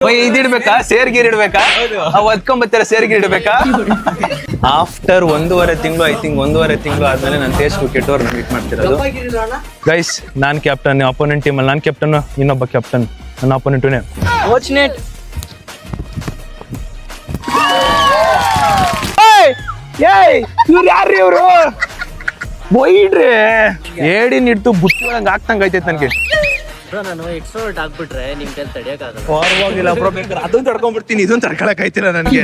ಇದಿಡ್ಬೇಕಾ ಸೇರ್ಗೀರ್ ಇಡ್ಬೇಕಾ ಒದ್ಕೊಂಬತ್ತರ ಸೇರ್ಗೀರ್ ಇಡ್ಬೇಕಾ after 1.5 ತಿಂಗಳು I think 1.5 ತಿಂಗಳು ಆದ್ಮೇಲೆ ನಾನು ಟೇಸ್ಟ್ ಕೆಟ್ಟವ್ರು ಮೀಟ್ ಮಾಡ್ತಿರೋದು ಗೈಸ್. ನಾನ್ ಕ್ಯಾಪ್ಟನ್, ಅಪೋನೆಂಟ್ ಟೀಮ್ ಅಲ್ಲಿ ನಾನ್ ಕ್ಯಾಪ್ಟನ್, ಇನ್ನೊಬ್ಬ ಕ್ಯಾಪ್ಟನ್, ನನ್ನ ಅಪೋನೆಂಟುನೇ ಇವ್ರು ಯಾರ್ರಿ ಇವ್ರು ಬೈಡ್ರಿ ಏಡಿನ ಇಡ್ತು ಬುತ್ತಂಗ ಆಗ್ತಂಗ ಐತೈತೆ ನನ್ಗೆ. ನಾನು ಎಕ್ಸ್ಟ್ರೋವರ್ಟ್ ಆಗ್ಬಿಟ್ರೆ ನಿಮ್ ಕೈಲಿ ತಡಿಯಕ್ಕಾಗಲ್ಲ. ಪರವಾಗಿಲ್ಲ ಬ್ರೋ, ಬೇಕಾದ್ರೆ ಅದನ್ನ ತಡ್ಕೊಂಡ್ಬಿಡ್ತೀನಿ, ಇದನ್ನ ತಡ್ಕೊಳಕ್ ಆಯ್ತಿಲ್ಲ ನನ್ಗೆ.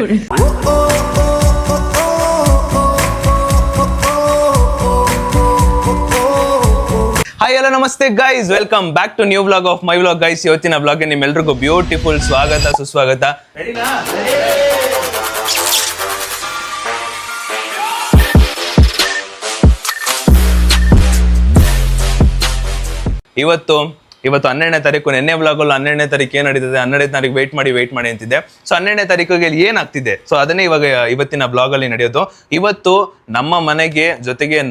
Hi hello namaste guys, welcome back to new vlog of my vlog guys. ಇವತ್ತಿನ ವ್ಲಾಗ್ ಗೆ ನಿಮ್ಮೆಲ್ರಿಗೂ ಬ್ಯೂಟಿಫುಲ್ ಸ್ವಾಗತ ಸುಸ್ವಾಗತ. ಇವತ್ತು 12ನೇ ತಾರೀಕು. ನೆನ್ನೆ ವ್ಲಾಗಲ್ಲಿ 12ನೇ ತಾರೀಕು ಏನ್ ನಡೀತದೆ, 12ನೇ ತಾರೀಕು ವೆಯ್ಟ್ ಮಾಡಿ ಅಂತಿದ್ದೆ. ಸೊ 12ನೇ ತಾರೀಕಿಗೆ ಏನಾಗ್ತಿದೆ, ಸೊ ಅದನ್ನೇ ಇವತ್ತಿನ ಬ್ಲಾಗ್ ಅಲ್ಲಿ ನಡೆಯೋದು. ಇವತ್ತು ನಮ್ಮ ಮನೆಗೆ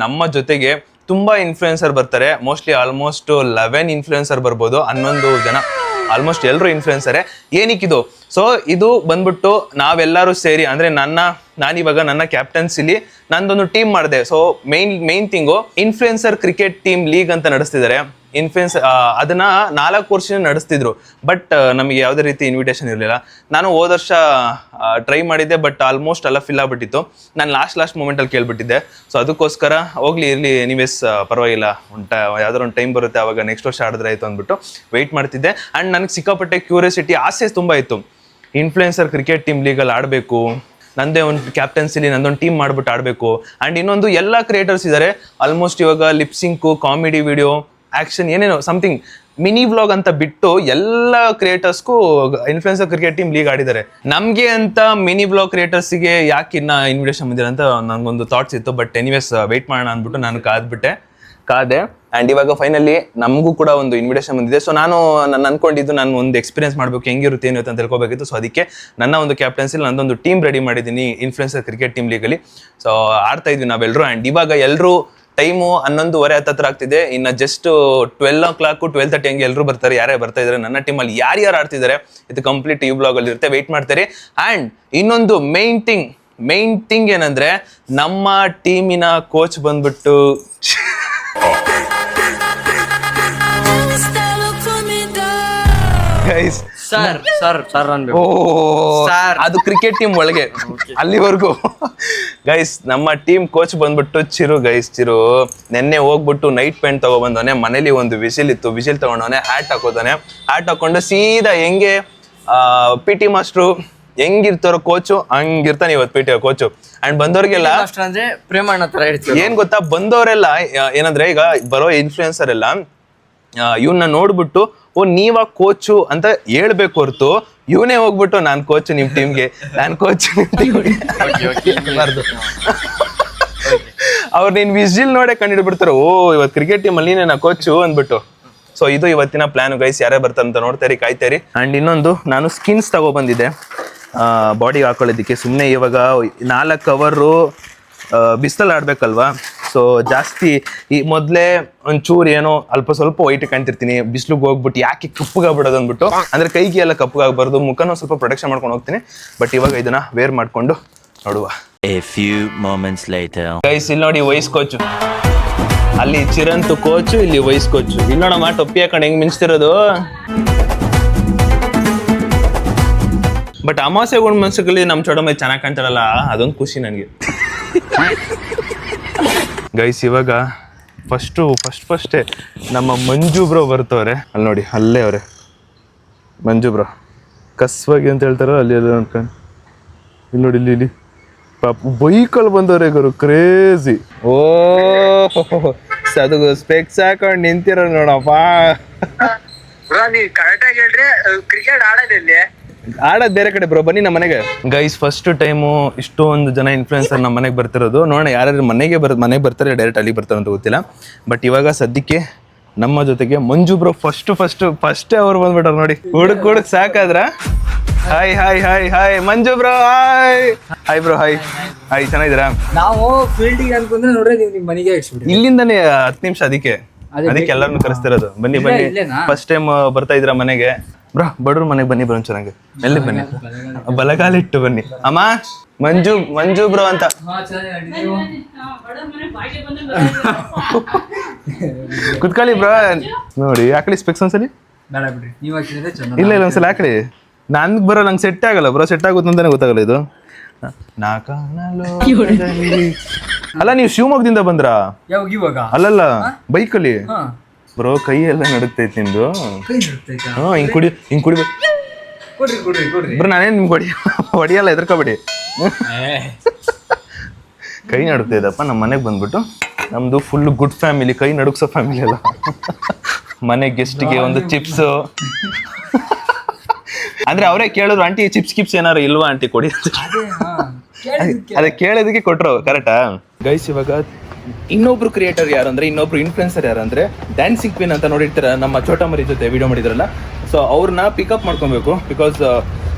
ನಮ್ಮ ಜೊತೆಗೆ ತುಂಬಾ ಇನ್ಫ್ಲುಯೆನ್ಸರ್ ಬರ್ತಾರೆ. ಮೋಸ್ಟ್ಲಿ ಆಲ್ಮೋಸ್ಟ್ 11 ಇನ್ಫ್ಲುಯೆನ್ಸರ್ ಬರ್ಬೋದು, 11 ಜನ, ಆಲ್ಮೋಸ್ಟ್ ಎಲ್ಲರೂ ಇನ್ಫ್ಲುಯೆನ್ಸರೇ. ಏನಕ್ಕಿದು? ಸೊ ಇದು ಬಂದ್ಬಿಟ್ಟು ನಾವೆಲ್ಲರೂ ಸೇರಿ, ಅಂದ್ರೆ ನಾನಿವಾಗ ನನ್ನ ಕ್ಯಾಪ್ಟನ್ಸಿಲಿ ನಂದೊಂದು ಟೀಮ್ ಮಾಡಿದೆ. So main thing influencer cricket team league ಅಂತ ನಡೆಸ್ತಿದ್ದಾರೆ. ಅದನ್ನ 4 ವರ್ಷ ನಡೆಸ್ತಿದ್ರು, ಬಟ್ ನಮಗೆ ಯಾವುದೇ ರೀತಿ ಇನ್ವಿಟೇಷನ್ ಇರಲಿಲ್ಲ. ನಾನು ಹೋದ ವರ್ಷ ಟ್ರೈ ಮಾಡಿದ್ದೆ, ಬಟ್ ಆಲ್ಮೋಸ್ಟ್ ಎಲ್ಲ ಫಿಲ್ ಆಗ್ಬಿಟ್ಟಿತ್ತು. ನಾನು ಲಾಸ್ಟ್ ಮೂಮೆಂಟಲ್ಲಿ ಕೇಳ್ಬಿಟ್ಟಿದ್ದೆ. ಸೊ ಅದಕ್ಕೋಸ್ಕರ ಹೋಗ್ಲಿ ಇರಲಿ, ಎನಿವೇಸ್ ಪರವಾಗಿಲ್ಲ, ಯಾವ್ದಾದ್ರು ಒಂದು ಟೈಮ್ ಬರುತ್ತೆ ಅವಾಗ ನೆಕ್ಸ್ಟ್ ವರ್ಷ ಆಡಿದ್ರೆ ಆಯ್ತು ಅಂದ್ಬಿಟ್ಟು ವೆಯ್ಟ್ ಮಾಡ್ತಿದ್ದೆ. ಆ್ಯಂಡ್ ನನಗೆ ಸಿಕ್ಕಾಪಟ್ಟೆ ಕ್ಯೂರಿಯಾಸಿಟಿ, ಆಸೆ ತುಂಬ ಇತ್ತು. ಇನ್ಫ್ಲುಯೆನ್ಸರ್ ಕ್ರಿಕೆಟ್ ಟೀಮ್ ಲೀಗಲ್ಲಿ ಆಡಬೇಕು, ನಂದೇ ಒಂದು ಕ್ಯಾಪ್ಟನ್ಸಿಲಿ ನಂದೊಂದು ಟೀಮ್ ಮಾಡ್ಬಿಟ್ಟು ಆಡಬೇಕು. ಆ್ಯಂಡ್ ಇನ್ನೊಂದು ಎಲ್ಲ ಕ್ರಿಯೇಟರ್ಸ್ ಇದ್ದಾರೆ ಆಲ್ಮೋಸ್ಟ್ ಇವಾಗ, ಲಿಪ್ಸಿಂಕು, ಕಾಮಿಡಿ ವಿಡಿಯೋ, ಆಕ್ಷನ್, ಏನೇನೋ ಸಮಥಿಂಗ್ ಮಿನಿ ವ್ಲಾಗ್ ಅಂತ ಬಿಟ್ಟು ಎಲ್ಲ ಕ್ರಿಯೇಟರ್ಸ್ಗೂ ಇನ್ಫ್ಲುಯೆನ್ಸರ್ ಕ್ರಿಕೆಟ್ ಟೀಮ್ ಲೀಗ್ ಆಡಿದ್ದಾರೆ. ನಮಗೆ ಅಂತ ಮಿನಿ ವ್ಲಾಗ್ ಕ್ರಿಯೇಟರ್ಸ್ಗೆ ಯಾಕೆ ಇನ್ನ ಇನ್ವಿಟೇಷನ್ ಬಂದಿಲ್ಲ ಅಂತ ನನಗೊಂದು ಥಾಟ್ಸ್ ಇತ್ತು. ಬಟ್ ಎನಿವೇಸ್ ವೆಯ್ಟ್ ಮಾಡೋಣ ಅಂದ್ಬಿಟ್ಟು ನಾನು ಕಾದೆ. ಆ್ಯಂಡ್ ಇವಾಗ ಫೈನಲಿ ನಮಗೂ ಕೂಡ ಒಂದು ಇನ್ವಿಟೇಷನ್ ಬಂದಿದೆ. ಸೊ ನಾನು ಅನ್ಕೊಂಡಿದ್ದು, ನಾನು ಒಂದು ಎಕ್ಸ್ಪೀರಿಯನ್ಸ್ ಮಾಡಬೇಕು, ಹೆಂಗಿರುತ್ತೆ ಏನು ಅಂತ ತಿಳ್ಕೊಬೇಕಿತ್ತು. ಸೊ ಅದಕ್ಕೆ ನನ್ನ ಒಂದು ಕ್ಯಾಪ್ಟನ್ಸಿಲಿ ನಂದೊಂದು ಟೀಮ್ ರೆಡಿ ಮಾಡಿದ್ದೀನಿ influencer cricket team legally. So ಆಡ್ತಾ ಇದ್ವಿ ನಾವೆಲ್ಲರೂ. ಆ್ಯಂಡ್ ಇವಾಗ ಎಲ್ಲರೂ ಟೈಮು 11:30 ಹತ್ತಿರ ಆಗ್ತಿದೆ. ಇನ್ನು ಜಸ್ಟ್ 12 o'clock 12:30 ಹಂಗೆ ಎಲ್ಲರೂ ಬರ್ತಾರೆ. ಯಾರೇ ಬರ್ತಾ ಇದ್ದಾರೆ ನನ್ನ ಟೀಮಲ್ಲಿ ಯಾರ್ಯಾರು ಆಡ್ತಿದ್ದಾರೆ ಇದು ಕಂಪ್ಲೀಟ್ ಈ ಬ್ಲಾಗಲ್ಲಿ ಇರುತ್ತೆ, ವೆಯ್ಟ್ ಮಾಡ್ತಾರೆ. ಆ್ಯಂಡ್ ಇನ್ನೊಂದು ಮೇನ್ ಥಿಂಗ್ ಏನಂದ್ರೆ, ನಮ್ಮ ಟೀಮಿನ ಕೋಚ್ ಬಂದ್ಬಿಟ್ಟು ಗೈಸ್ ಅದು ಕ್ರಿಕೆಟ್ ಟೀಮ್ ಒಳಗೆ ಅಲ್ಲಿವರೆಗೂ ಗೈಸ್. ನಮ್ಮ ಟೀಮ್ ಕೋಚ್ ಬಂದ್ಬಿಟ್ಟು ಚಿರು ನೆನ್ನೆ ಹೋಗ್ಬಿಟ್ಟು ನೈಟ್ ಪ್ಯಾಂಟ್ ತಗೊಬಂದವನೆ. ಮನೇಲಿ ಒಂದು ವಿಸಿಲ್ ಇತ್ತು, ವಿಸಿಲ್ ತಗೊಂಡವನೆ, ಹ್ಯಾಟ್ ಹಾಕೊಂಡು ಸೀದಾ ಹೆಂಗೆ PT ಮಾಸ್ಟ್ರು ಹೆಂಗಿರ್ತಾರೋ ಕೋಚು ಹಂಗಿರ್ತಾನೆ ಇವತ್ತು PT ಕೋಚು. ಅಂಡ್ ಬಂದವ್ರಿಗೆಲ್ಲ ಅಂದ್ರೆ ಪ್ರೇಮಣ್ಣ ತರ ಹೇಳ್ತೀವಿ. ಏನ್ ಗೊತ್ತಾ, ಬಂದವರೆಲ್ಲ ಏನಂದ್ರೆ, ಈಗ ಬರೋ ಇನ್ಫ್ಲುಯೆನ್ಸರ್ ಎಲ್ಲ ಇವನ್ನ ನೋಡ್ಬಿಟ್ಟು ಓ ನೀವ ಕೋಚು ಅಂತ ಹೇಳ್ಬೇಕು ಹೊರ್ತು, ಇವನೇ ಹೋಗ್ಬಿಟ್ಟು ನಾನ್ ಕೋಚ್ ನಿಮ್ ಟೀಮ್ಗೆ, ನಾನ್ ಕೋಚ್ ಬಾರ್ದು. ಅವ್ರು ನೀನ್ ವಿಸಿಲ್ ನೋಡೇ ಕಂಡಿಡ್ಬಿಡ್ತಾರ, ಓ ಇವತ್ತು ಕ್ರಿಕೆಟ್ ಟೀಮ್ ಅಲ್ಲಿ ನೀನೇ ಕೋಚು ಅಂದ್ಬಿಟ್ಟು. ಸೊ ಇದು ಇವತ್ತಿನ ಪ್ಲಾನ್ ಗೈಸ್. ಯಾರೇ ಬರ್ತಾರಂತ ನೋಡ್ತಾರಿ, ಕಾಯ್ತಾರಿ. ಅಂಡ್ ಇನ್ನೊಂದು, ನಾನು ಸ್ಕಿನ್ಸ್ ತಗೊಬಂದಿದ್ದೆ ಬಾಡಿಗೆ ಹಾಕೊಳ್ಳೋದಿಕ್ಕೆ. ಸುಮ್ಮನೆ ಇವಾಗ 4 ಅವರು ಬಿಸಿಲಲ್ಲಿ ಆಡ್ಬೇಕಲ್ವಾ. ಸೊ ಜಾಸ್ತಿ ಈ ಮೊದಲೇ ಒಂಚೂರು ಏನೋ ಅಲ್ಪ ಸ್ವಲ್ಪ ವೈಟ್ ಕಾಣ್ತಿರ್ತೀನಿ, ಬಿಸಿಲಿಗೆ ಹೋಗ್ಬಿಟ್ಟು ಯಾಕೆ ಕಪ್ಪಗಾಗ್ಬಿಡೋದು ಅಂದ್ಬಿಟ್ಟು, ಅಂದ್ರೆ ಕೈಗೆ ಎಲ್ಲ ಕಪ್ಪಗಾಗಬಾರ್ದು, ಮುಖನೂ ಸ್ವಲ್ಪ ಪ್ರೊಟೆಕ್ಷನ್ ಮಾಡ್ಕೊಂಡು ಹೋಗ್ತೀನಿ. ಬಟ್ ಇವಾಗ ಇದನ್ನ ವೇರ್ ಮಾಡ್ಕೊಂಡು ನೋಡುವ. ಗೈಸ್ ಇಲ್ಲಿ ನೋಡಿ, ವೈಸ್ ಕೋಚು ಅಲ್ಲಿ, ಚಿರಂತು ಕೋಚು ಇಲ್ಲಿ, ವೈಸ್ ಕೋಚು ಇಲ್ಲಿ ನೋಡಮ್ಮ, ಟೊಪ್ಪಿ ಹಾಕೊಂಡು ಹೆಂಗ್ ಮಿಂಚ್ತಿರೋದು. ಬಟ್ ಅಮಾವಾಸ್ಯೆಗೊಂಡು ಮನ್ಸಲ್ಲಿ ನಮ್ಮ ಚೊಡಮೈ ಚೆನ್ನಾಗಿ ಕಾಣ್ತಾರಲ್ಲ, ಅದೊಂದು ಖುಷಿ ನನಗೆ. ಗೈಸ್ ಇವಾಗ ಫಸ್ಟೇ ನಮ್ಮ ಮಂಜು ಬ್ರೋ ಬರ್ತವ್ರೆ. ಅಲ್ಲಿ ನೋಡಿ, ಅಲ್ಲೇ ಅವ್ರೆ ಮಂಜು ಬ್ರೋ, ಕಸ್ವಾಗಿ ಅಂತ ಹೇಳ್ತಾರ ಅಲ್ಲಿ ಎಲ್ಲ ನೋಡ್ಕೊಂಡು. ಇಲ್ಲಿ ನೋಡಿ, ಇಲ್ಲಿ ಪಾಪ ಬೈಕಲ್ಲಿ ಬಂದವ್ರೆ ಗುರು, ಕ್ರೇಜಿ. ಓ ಅದು ಸ್ಪೆಕ್ಸ್ ಹಾಕೊಂಡು ನಿಂತಿರೋ ನೋಡಪ್ಪ. ಕರೆಕ್ಟಾಗಿ ಹೇಳ್ರಿ, ಕ್ರಿಕೆಟ್ ಆಡೋದಿಲ್ಲಿ ಆಡೋದು ಬೇರೆ ಕಡೆ ಬ್ರೋ, ಬನ್ನಿ ನಮ್ಮ ಮನೆಗೆ. ಗೈಸ್ ಫಸ್ಟ್ ಟೈಮು ಇಷ್ಟೊಂದು ಜನ ಇನ್ಫ್ಲುಯೆನ್ಸರ್ ನಮ್ಮ ಮನೆಗೆ ಬರ್ತಿರೋದು. ನೋಡೋಣ ಯಾರ್ಯಾರು ಮನೆಗೆ ಬರ್ತಾರೆ, ಡೈರೆಕ್ಟ್ ಅಲ್ಲಿ ಬರ್ತಾರೆ ಅಂತ ಗೊತ್ತಿಲ್ಲ. ಬಟ್ ಇವಾಗ ಸದ್ಯಕ್ಕೆ ನಮ್ಮ ಜೊತೆಗೆ ಮಂಜು ಬ್ರೋ ಫಸ್ಟೇ ಅವ್ರು ಬಂದ್ಬಿಟ್ಟಾರ ನೋಡಿ. ಹುಡುಕ್ ಸಾಕಾದ್ರ. Hi Manju bro, hi bro, hi ಚೆನ್ನಾಗಿದ್ದೀರಾ? ನಾವು ಫೀಲ್ಡಿಗೆ ಅನ್ಕೊಂಡ್ರೆ ನೋಡ್ರಿ, ನೀವು ನಿಮ್ಮ ಮನೆಗೆ ಇಲ್ಲಿಂದಾನೆ 10 ನಿಮಿಷ, ಅದಕ್ಕೆ ಎಲ್ಲರನ್ನು ಕರೆಸ್ತಿರೋದು. ಬನ್ನಿ ಫಸ್ಟ್ ಟೈಮ್ ಬರ್ತಾ ಇದ್ರ ಮನೆಗೆ. ಬ್ರೋ ಬಡವ್ರ ಮನೆಗೆ ಬನ್ನಿ ಬ್ರೋ ಚೆನ್ನಾಗಿ ಎಲ್ಲಿ ಬನ್ನಿ ಬಲಗಾಲಿಟ್ಟು ಬನ್ನಿ ಅಮ್ಮ ಮಂಜು ಬ್ರೋ ಅಂತ ಕುತ್ಕೊಳ್ಳಿ ಬ್ರೋ ನೋಡಿ ಹಾಕಳಿ ಸ್ಪೆಕ್ಸ್ ಒಂದ್ಸಲಿ ಇಲ್ಲ ಒಂದ್ಸಲ ಹಾಕಳಿ ನನ್ಗೆ ಬರೋ ನಂಗೆ ಸೆಟ್ ಆಗಲ್ಲ ಬ್ರೋ ಸೆಟ್ ಆಗುತ್ತೆ ಅಂತಾನೆ ಗೊತ್ತಾಗಲ್ಲ ಇದು ಅಲ್ಲ ನೀವು ಶಿವಮೊಗ್ಗದಿಂದ ಬಂದ್ರಾ ಅಲ್ಲಲ್ಲ ಬೈಕಲ್ಲಿ ಬ್ರೋ ಕೈ ಎಲ್ಲ ನಡುತ್ತೈತಿ ನಿಮ್ದು ಹಿಂಗ್ ಕುಡಿಬೇಕು ಬ್ರೋ ನಾನೇನ್ ನಿಮ್ಗೆ ಹೊಡಿಯಲ್ಲ ಹೆದರ್ಕೋಬೇಡಿ ಕೈ ನಡುತ್ತೈದಪ್ಪ ನಮ್ಮ ಮನೆಗೆ ಬಂದ್ಬಿಟ್ಟು ನಮ್ದು ಫುಲ್ ಗುಡ್ ಫ್ಯಾಮಿಲಿ ಕೈ ನಡುಗ್ಸೋ ಫ್ಯಾಮಿಲಿ ಅಲ್ಲ ಮನೆ ಗೆಸ್ಟ್ಗೆ ಒಂದು ಚಿಪ್ಸ್ ಅಂದ್ರೆ ಅವರೇ ಕೇಳಿದ್ರು ಆಂಟಿ ಚಿಪ್ಸ್ ಏನಾರು ಇಲ್ವಾ ಆಂಟಿ ಕೊಡಿ ಅದೇ ಕೇಳೋದಕ್ಕೆ ಕೊಟ್ರು ಕರೆಕ್ಟಾ ಗೈಸ್ ಇವಾಗ ಇನ್ನೊಬ್ರು ಕ್ರಿಯೇಟರ್ ಯಾರಂದ್ರೆ ಇನ್ನೊಬ್ರು ಇನ್ಫ್ಲುಯೆನ್ಸರ್ ಯಾರಂದ್ರೆ ಡ್ಯಾನ್ಸಿಂಗ್ ಕ್ವೀನ್ ಅಂತ ನೋಡಿರ್ತಾರ ನಮ್ಮ ಚೋಟಮರಿ ಜೊತೆ ವಿಡಿಯೋ ಮಾಡಿದ್ರಲ್ಲ ಸೊ ಅವ್ರನ್ನ ಪಿಕಪ್ ಮಾಡ್ಕೊಬೇಕು ಬಿಕಾಸ್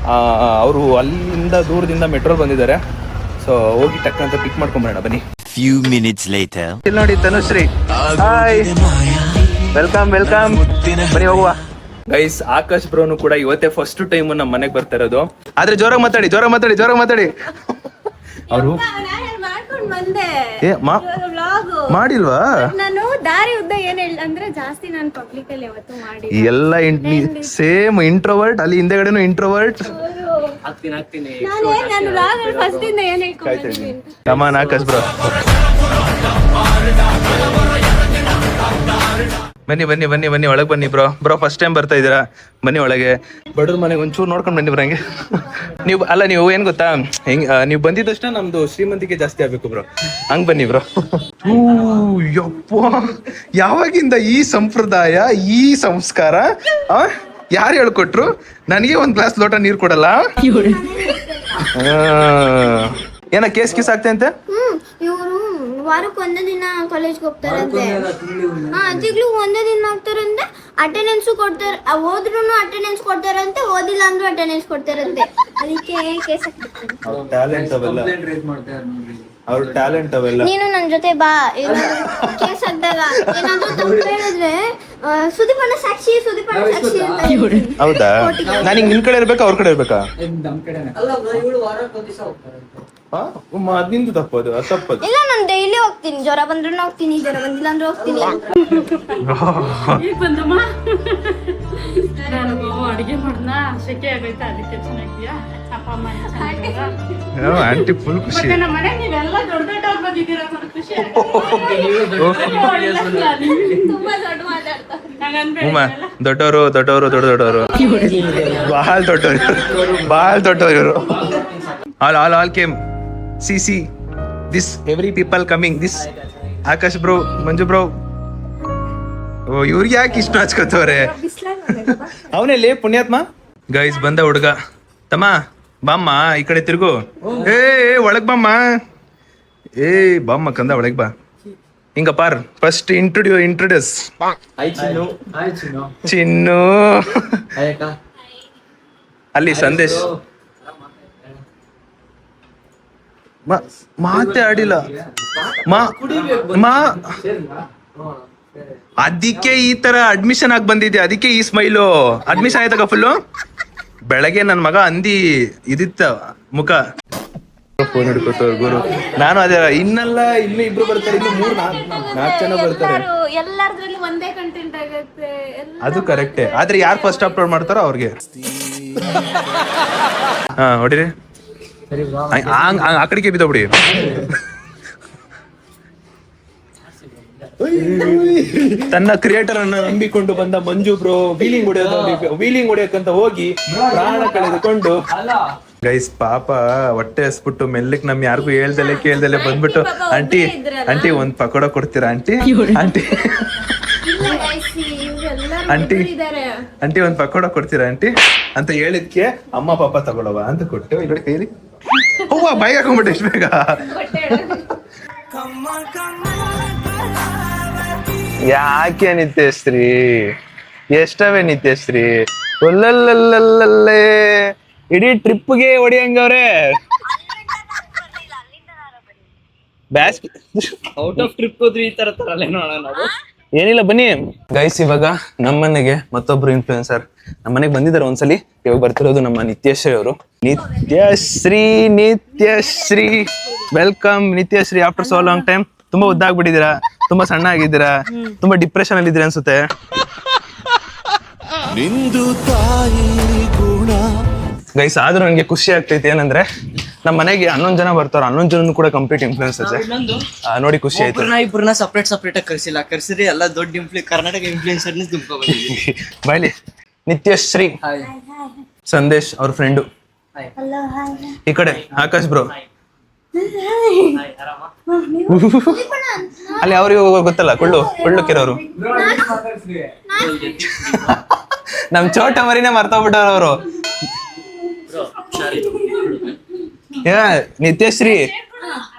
ಅವರು ಅಲ್ಲಿಂದ ದೂರದಿಂದ ಮೆಟ್ರೋ ಬಂದಿದ್ದಾರೆ ಸೊ ಹೋಗಿ ಟಕ್ ಅಂತ ಪಿಕ್ ಮಾಡ್ಕೊಂಬರೋಣ ಬನ್ನಿ Few minutes later. ಇಲ್ಲಿ ನೋಡಿ ತನುಶ್ರೀ ಹಾಯ್ ವೆಲ್ಕಮ್ ಬನ್ನಿ ಹೋಗುವ ಗೈಸ್ ಆಕಾಶ್ ಬ್ರೋನು ಕೂಡ ಇವತ್ತೇ ಫಸ್ಟ್ ಟೈಮ್ ನಮ್ಮ ಮನೆಗೆ ಬರ್ತಾ ಇರೋದು ಆದ್ರೆ ಜೋರಾಗಿ ಮಾತಾಡಿ ಅವರು ಮಾಡಿಲ್ವಾ ನಾನು ದಾರಿ ಉದ್ದ ಏನ್ ಹೇಳ ಅಂದ್ರೆ ಜಾಸ್ತಿ ನಾನು ಪಬ್ಲಿಕ್ ಅಲ್ಲಿ ಯಾವತ್ತೂ ಮಾಡಿ ಎಲ್ಲ ಸೇಮ್ ಇಂಟ್ರೋವರ್ಟ್ ಅಲ್ಲಿ ಹಿಂದೆಗಡೆನು ಇಂಟ್ರೋವರ್ಟ್ ಆಗ್ತೀನಿ ನಾನು ಲಾಗ್ ಫಸ್ಟ್ ಇಂದ ಏನ್ ಹೇಳ್ಕೊಂಡಿದ್ದೀನಿ ಕಮಾನ್ ಆಕಾಶ್ ಬ್ರೋ ಬನ್ನಿ ಒಳಗೆ ಬನ್ನಿ ಬ್ರೋ ಫಸ್ಟ್ ಟೈಮ್ ಬರ್ತಾ ಇದ್ದೀರಾ ಬನ್ನಿ ಒಳಗೆ ಬಡವ್ರ ಮನೆಗೆ ಒಂಚೂರು ನೋಡ್ಕೊಂಡು ಬನ್ನಿ ಬ್ರಂಗೆ ನೀವು ಏನ್ ಗೊತ್ತಾ ನೀವು ಬಂದಿದ್ದಷ್ಟ ನಮ್ದು ಶ್ರೀಮಂತಿಗೆ ಜಾಸ್ತಿ ಆಗ್ಬೇಕು ಬ್ರೋ ಹಂಗ್ ಬನ್ನಿ ಬ್ರೋ ಯಪ್ಪ ಯಾವಾಗಿಂದ ಈ ಸಂಪ್ರದಾಯ ಈ ಸಂಸ್ಕಾರ ಯಾರು ಹೇಳ್ಕೊಟ್ರು ನನಗೆ ಒಂದ್ ಗ್ಲಾಸ್ ಲೋಟ ನೀರು ಕೊಡಲ್ಲ ಏನ ಕೇಸ್ ಆಗ್ತಾ ಅಂತೆ ಇವರು ವಾರಕ್ಕೆ ಒಂದೇ ದಿನ ಕಾಲೇಜ್ಗೆ ಹೋಗ್ತಾರಂತೆ ತಿಂಗಳು ಒಂದೇ ದಿನ ಹೋಗ್ತಾರಂತೆ ಅಟೆಂಡೆನ್ಸ್ ಕೊಡ್ತಾರೆ ಹೋದ್ರು ಅಟೆಂಡೆನ್ಸ್ ಕೊಡ್ತಾರಂತೆ ಓದಿಲ್ಲ ಅಂದ್ರೂ ಅಟೆಂಡೆನ್ಸ್ ಕೊಡ್ತಾರಂತೆ ಅದಕ್ಕೆ ಕೇಸ್ ಅವ್ರ ಟ್ಯಾಲೆಂಟ್ ಅವೆಲ್ಲ ನೀನು ನನ್ನ ಜೊತೆ ಬಾ ಕೇಸ್ ಹಾಕ್ದಾಗ ಏನಾದ್ರೂ ತಪ್ಪು ಹೇಳಿದ್ರೆ ಸುದೀಪಣ್ಣ ಸಾಕ್ಷಿ ಅಂತ ಹೌದಾ ನಾನು ನಿನ್ ಕಡೆ ಇರ್ಬೇಕಾ ಅವ್ರ ಕಡೆ ಇರ್ಬೇಕಾ ನಿಂದು ತಪ್ಪದು ಇಲ್ಲ ನಾನು ಡೈಲಿ ಹೋಗ್ತೀನಿ ಜ್ವರ ಬಂದ್ರು ಹೋಗ್ತೀನಿ ಜ್ವರ ಬಂದಿಲ್ಲ ಅಂದ್ರೆ ಹೋಗ್ತೀನಿ ನಾನು ಅಡಿಗೆ ಮಾಡ್ದ ಸೆಕೆ ಆಗೈತೆ ಅದಕ್ಕೆ ಚೆನ್ನಾಗಿದ್ಯಾ ಅಪ್ಪ ಅಮ್ಮ ಆಂಟಿ ಫುಲ್ ಖುಷಿ ನಮ್ಮ ಮನೆ ನೀವೆಲ್ಲ ದೊಡ್ಡವ್ರು ಬಂದಿದ್ದೀರಾ ಅನ್ನೋದು ಖುಷಿ ತುಂಬಾ ದೊಡ್ಡ ಮಾತಾಡ್ತಾರೆ ದೊಡ್ಡವರು ಬಹಳ ದೊಡ್ಡವರು ಇವರು all came see this every people coming this Akash bro Manju bro ಇವ್ರಿಗೆ ಯಾಕೆ ಇಷ್ಟು ಹಚ್ಕೋತವ್ರೆ ಅವನಲ್ಲಿ ಪುಣ್ಯಾತ್ಮ ಗೈಸ್ ಬಂದ ಹುಡುಗ ತಮ್ಮ ಬಾಮ್ಮ ಈ ಕಡೆ ತಿರುಗು ಒಳಗ್ ಬಾಮ್ಮ ಬಾಮ್ಮ ಕಂದ ಒಳಗ್ ಬಾ ಹಿಂಗ ಪಾರ್ ಫಸ್ಟ್ ಇಂಟ್ರೊಡ್ಯೂಸ್ ಚಿನ್ನು ಅಲ್ಲಿ ಸಂದೇಶ್ ಮಾತೇ ಆಡಿಲ್ಲ ಅದಕ್ಕೆ ಈ ತರ ಅಡ್ಮಿಷನ್ ಆಗಿ ಬಂದಿದ್ದೆ ಅದಕ್ಕೆ ಈ ಸ್ಮೈಲು ಅಡ್ಮಿಷನ್ ಆಯ್ತಾಗ ಫುಲ್ಲು ಬೆಳಗ್ಗೆ ನನ್ ಮಗ ಅಂದಿ ಇದಿತ್ತ ಮುಖ ಫೋನ್ ಹಿಡ್ಕೊತವ್ರು ಗುರು ನಾನು ಅದೇ ಇನ್ನೂ ಇಬ್ರು ಬರ್ತಾರೆ ಇನ್ನು ನಾಲ್ಕು ಜನ ಬರ್ತಾರೆ ಎಲ್ಲರದ್ರಲ್ಲಿ ಒಂದೇ ಕಂಟೆಂಟ್ ಆಗುತ್ತೆ ಅದು ಕರೆಕ್ಟೇ ಆದ್ರೆ ಯಾರು ಫಸ್ಟ್ ಅಪ್ಲೋಡ್ ಮಾಡ್ತಾರೋ ಅವ್ರಿಗೆ ಹೊಡಿರಿ ಆ ಕಡೆಗೆ ಬಿದ್ದೋಗ್ಬಿಡಿ ತನ್ನ ಕ್ರಿಯೇಟರ್ ಅನ್ನ ನಂಬಿಕೊಂಡು ಬಂದ ಮಂಜು ಬ್ರೋ ವೀಲಿಂಗ್ ಹೊಡೆಯಕ್ಕಂತ ಹೋಗಿ ಪ್ರಾಣ ಕಳೆದುಕೊಂಡು ಗೈಸ್ ಪಾಪ ಹೊಟ್ಟೆ ಹಸ್ಬಿಟ್ಟು ಮೆಲ್ಲಕ್ ನಮ್ ಯಾರಿಗೂ ಕೇಳ್ದಲೆ ಬಂದ್ಬಿಟ್ಟು ಆಂಟಿ ಒಂದ್ ಪಕೋಡ ಕೊಡ್ತೀರಾ ಆಂಟಿ ಒಂದ್ ಪಕೋಡ ಕೊಡ್ತೀರಾ ಆಂಟಿ ಅಂತ ಹೇಳಿದ್ಕೆ ಅಮ್ಮ ಪಾಪ ತಗೊಳವ ಅಂತ ಕೊಟ್ಟು ಇಲ್ಲಿ ಕೈಲಿ ಹೂವ ಬಾಯಿಗೆ ಹಾಕೊಂಡ್ಬಿಟ್ಟು ಎಷ್ಟು ಬೇಗ ಯಾಕೆ ನಿತ್ಯಶ್ರೀ ಎಷ್ಟವೇ ನಿತ್ಯಶ್ರೀ ಒಲ್ಲಲ್ಲೇ ಇಡೀ ಟ್ರಿಪ್ಗೆ ಹೊಡಿಯಂಗವ್ರೆ ಔಟ್ ಆಫ್ ಟ್ರಿಪ್ ಹೋದ್ರಿ ಈ ತರ ತರಲ್ಲ ನೋಡೋಣ ನಾವು ಏನಿಲ್ಲ ಬನ್ನಿ ಗೈಸ್. ಇವಾಗ ನಮ್ಮನೆಗೆ ಮತ್ತೊಬ್ರು ಇನ್ಫ್ಲೂಯೆನ್ಸರ್ ನಮ್ಮ ಮನೆಗೆ ಬಂದಿದ್ದಾರೆ ಒಂದ್ಸಲಿ. ಇವಾಗ ಬರ್ತಿರೋದು ನಮ್ಮ ನಿತ್ಯಶ್ರೀ ಅವರು. Nityashree welcome Nityashree. After so long time. ತುಂಬಾ ಉದ್ದಾಗ್ಬಿಟ್ಟಿದ್ದೀರಾ, ತುಂಬಾ ಸಣ್ಣ ಆಗಿದ್ದೀರಾ, ತುಂಬಾ ಡಿಪ್ರೆಷನ್ ಅಲ್ಲಿ ಇದ್ದೀರಾ ಅನ್ಸುತ್ತೆ. ಗೈಸ್ ಆದ್ರೂ ನನಗೆ ಖುಷಿ ಆಗ್ತೈತೆ. ಏನಂದ್ರೆ ನಮ್ಮ ಮನೆಗೆ 11 ಜನ ಬರ್ತಾರ, 11 ಜನ ಕೂಡ ಕಂಪ್ಲೀಟ್ ಇನ್ಫ್ಲೂಯೆನ್ಸರ್ಸ್. ನೋಡಿ ಖುಷಿ ಆಯ್ತು. ಇಬ್ಬರನ್ನ ಸಪ್ರೇಟ್ ಆಗಿ ಕರ್ಸಿಲ್ಲ, ಕರ್ಸಿರಿ ಎಲ್ಲ ದೊಡ್ಡ ಕರ್ನಾಟಕ ಇನ್ಫ್ಲೂಯೆನ್ಸರ್ನ ತುಂಬ್ಕೊಂಡ್ಬಂದಿದ್ದೀವಿ. ಬಾಯ್ಲಿ ನಿತ್ಯಶ್ರೀ, ಸಂದೇಶ್ ಅವ್ರ ಫ್ರೆಂಡು. ಈ ಕಡೆ ಆಕಾಶ್ ಬ್ರೋ. ಅಲ್ಲಿ ಅವ್ರಿಗೆ ಗೊತ್ತಲ್ಲ, ಕೊಳ್ಳು ಕೆರವರು. ನಮ್ ಚೋಟ ಮರಿನೇ ಮರ್ತೋಗ್ಬಿಟ್ಟವ್ರ ಅವರು. ನಿತ್ಯಶ್ರೀ,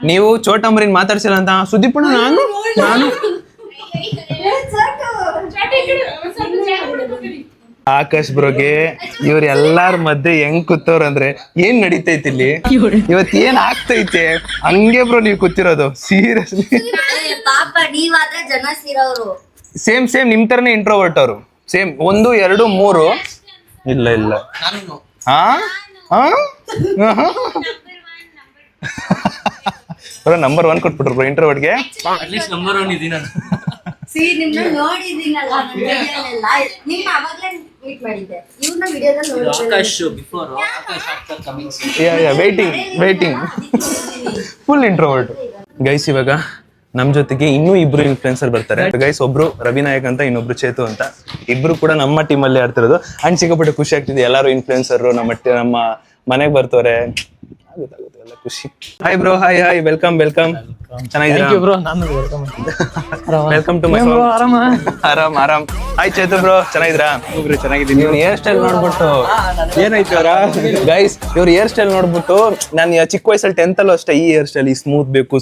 ನೀವು ಚೋಟ ಮರಿನ್ ಮಾತಾಡ್ಸಿಲ್ಲ ಅಂತ ಸುದೀಪಣ್ಣ. ನಾನು ಆಕಾಶ್ ಬ್ರೋಗೆ ಇವ್ರ ಎಲ್ಲಾರ ಮಧ್ಯೆ ಹೆಂಗ್ ಕೂತವ್ರ ಅಂದ್ರೆ ಏನ್ ನಡೀತೈತಿ ಇಲ್ಲಿ ಇವತ್ ಏನ್ ಆಗ್ತೈತೆ ಹಂಗೆ ಬ್ರೋ ನೀವು ಕೂತಿರೋದು. ಸೀರಿಯಸ್ಲಿ ಪಾಪ ನೀವಾದ್ರೆ ಜನ ಸೇರೋರು. ಸೇಮ್ ನಿಮ್ ತರನೇ ಇಂಟ್ರೋವರ್ಟ್ ಅವರು. ಸೇಮ್ 1 2 3. ಇಲ್ಲ ನಂಬರ್ 1 ಕೊಟ್ಬಿಟ್ರು ಬ್ರೋ ಇಂಟ್ರೋವರ್ಟ್ಗೆ. ಅಟ್ಲೀಸ್ಟ್ ನಂಬರ್ 1 ಇದೀನಿ ನಾನು. ನಿಮ್ನ ನೋಡಿದ್ದೀನಲ್ಲ ನಿಮ್ಮ ಅವಾಗ್ಲೇ ಮೀಟ್ ಮಾಡಿದ್ದೆ. ಇವ್ರನ್ನ ವಿಡಿಯೋದಲ್ಲಿ ನೋಡಿದ್ದೆ. Akash before Akash after coming. Waiting full introvert. Guys ಇವಾಗ ನಮ್ ಜೊತೆಗೆ ಇನ್ನೂ ಇಬ್ರು ಇನ್ಫ್ಲುಯೆನ್ಸರ್ ಬರ್ತಾರೆ ಗೈಸ್. ಒಬ್ರು ರವಿನಾಯಕ್ ಅಂತ, ಇನ್ನೊಬ್ರು ಚೇತು ಅಂತ. ಇಬ್ರು ಕೂಡ ನಮ್ಮ ಟೀಮ್ ಅಲ್ಲಿ ಆಡ್ತಿರೋದು. ಅಂಡ್ ಸಿಕ್ಕಾಪಟ್ಟೆ ಖುಷಿ ಆಗ್ತಿದೆ. ಎಲ್ಲಾರು ಇನ್ಫ್ಲುಯೆನ್ಸರ್ ನಮ್ಮ ಮನೆಗೆ ಬರ್ತವ್ರೆ. ಆಗುತ್ತೆ ಎಲ್ಲ ಖುಷಿ. Hi bro. Hi welcome. ಚೆನ್ನಾಗಿದ್ದೀರಾ ಬ್ರೋ? ವೆಲ್ಕಮ್ ಟು ಮೈ ಆರಾಮ್. ಹಾಯ್ ಚೇತು ಬ್ರೋ, ಚೆನ್ನಾಗಿದ್ದೀರಾ? ಚೆನ್ನಾಗಿದ್ದೀನಿ. ಇವ್ರ ಹೇರ್ ಸ್ಟೈಲ್ ನೋಡ್ಬಿಟ್ಟು ಏನಾಯ್ತು ಗೈಸ್, ಇವ್ರ ಹೇರ್ ಸ್ಟೈಲ್ ನೋಡ್ಬಿಟ್ಟು ನಾನು ಚಿಕ್ಕ ವಯಸ್ಸಲ್ಲಿ 10th ಅಲ್ಲೂ ಅಷ್ಟೇ ಈ ಹೇರ್ ಸ್ಟೈಲ್ ಸ್ಮೂತ್ ಬೇಕು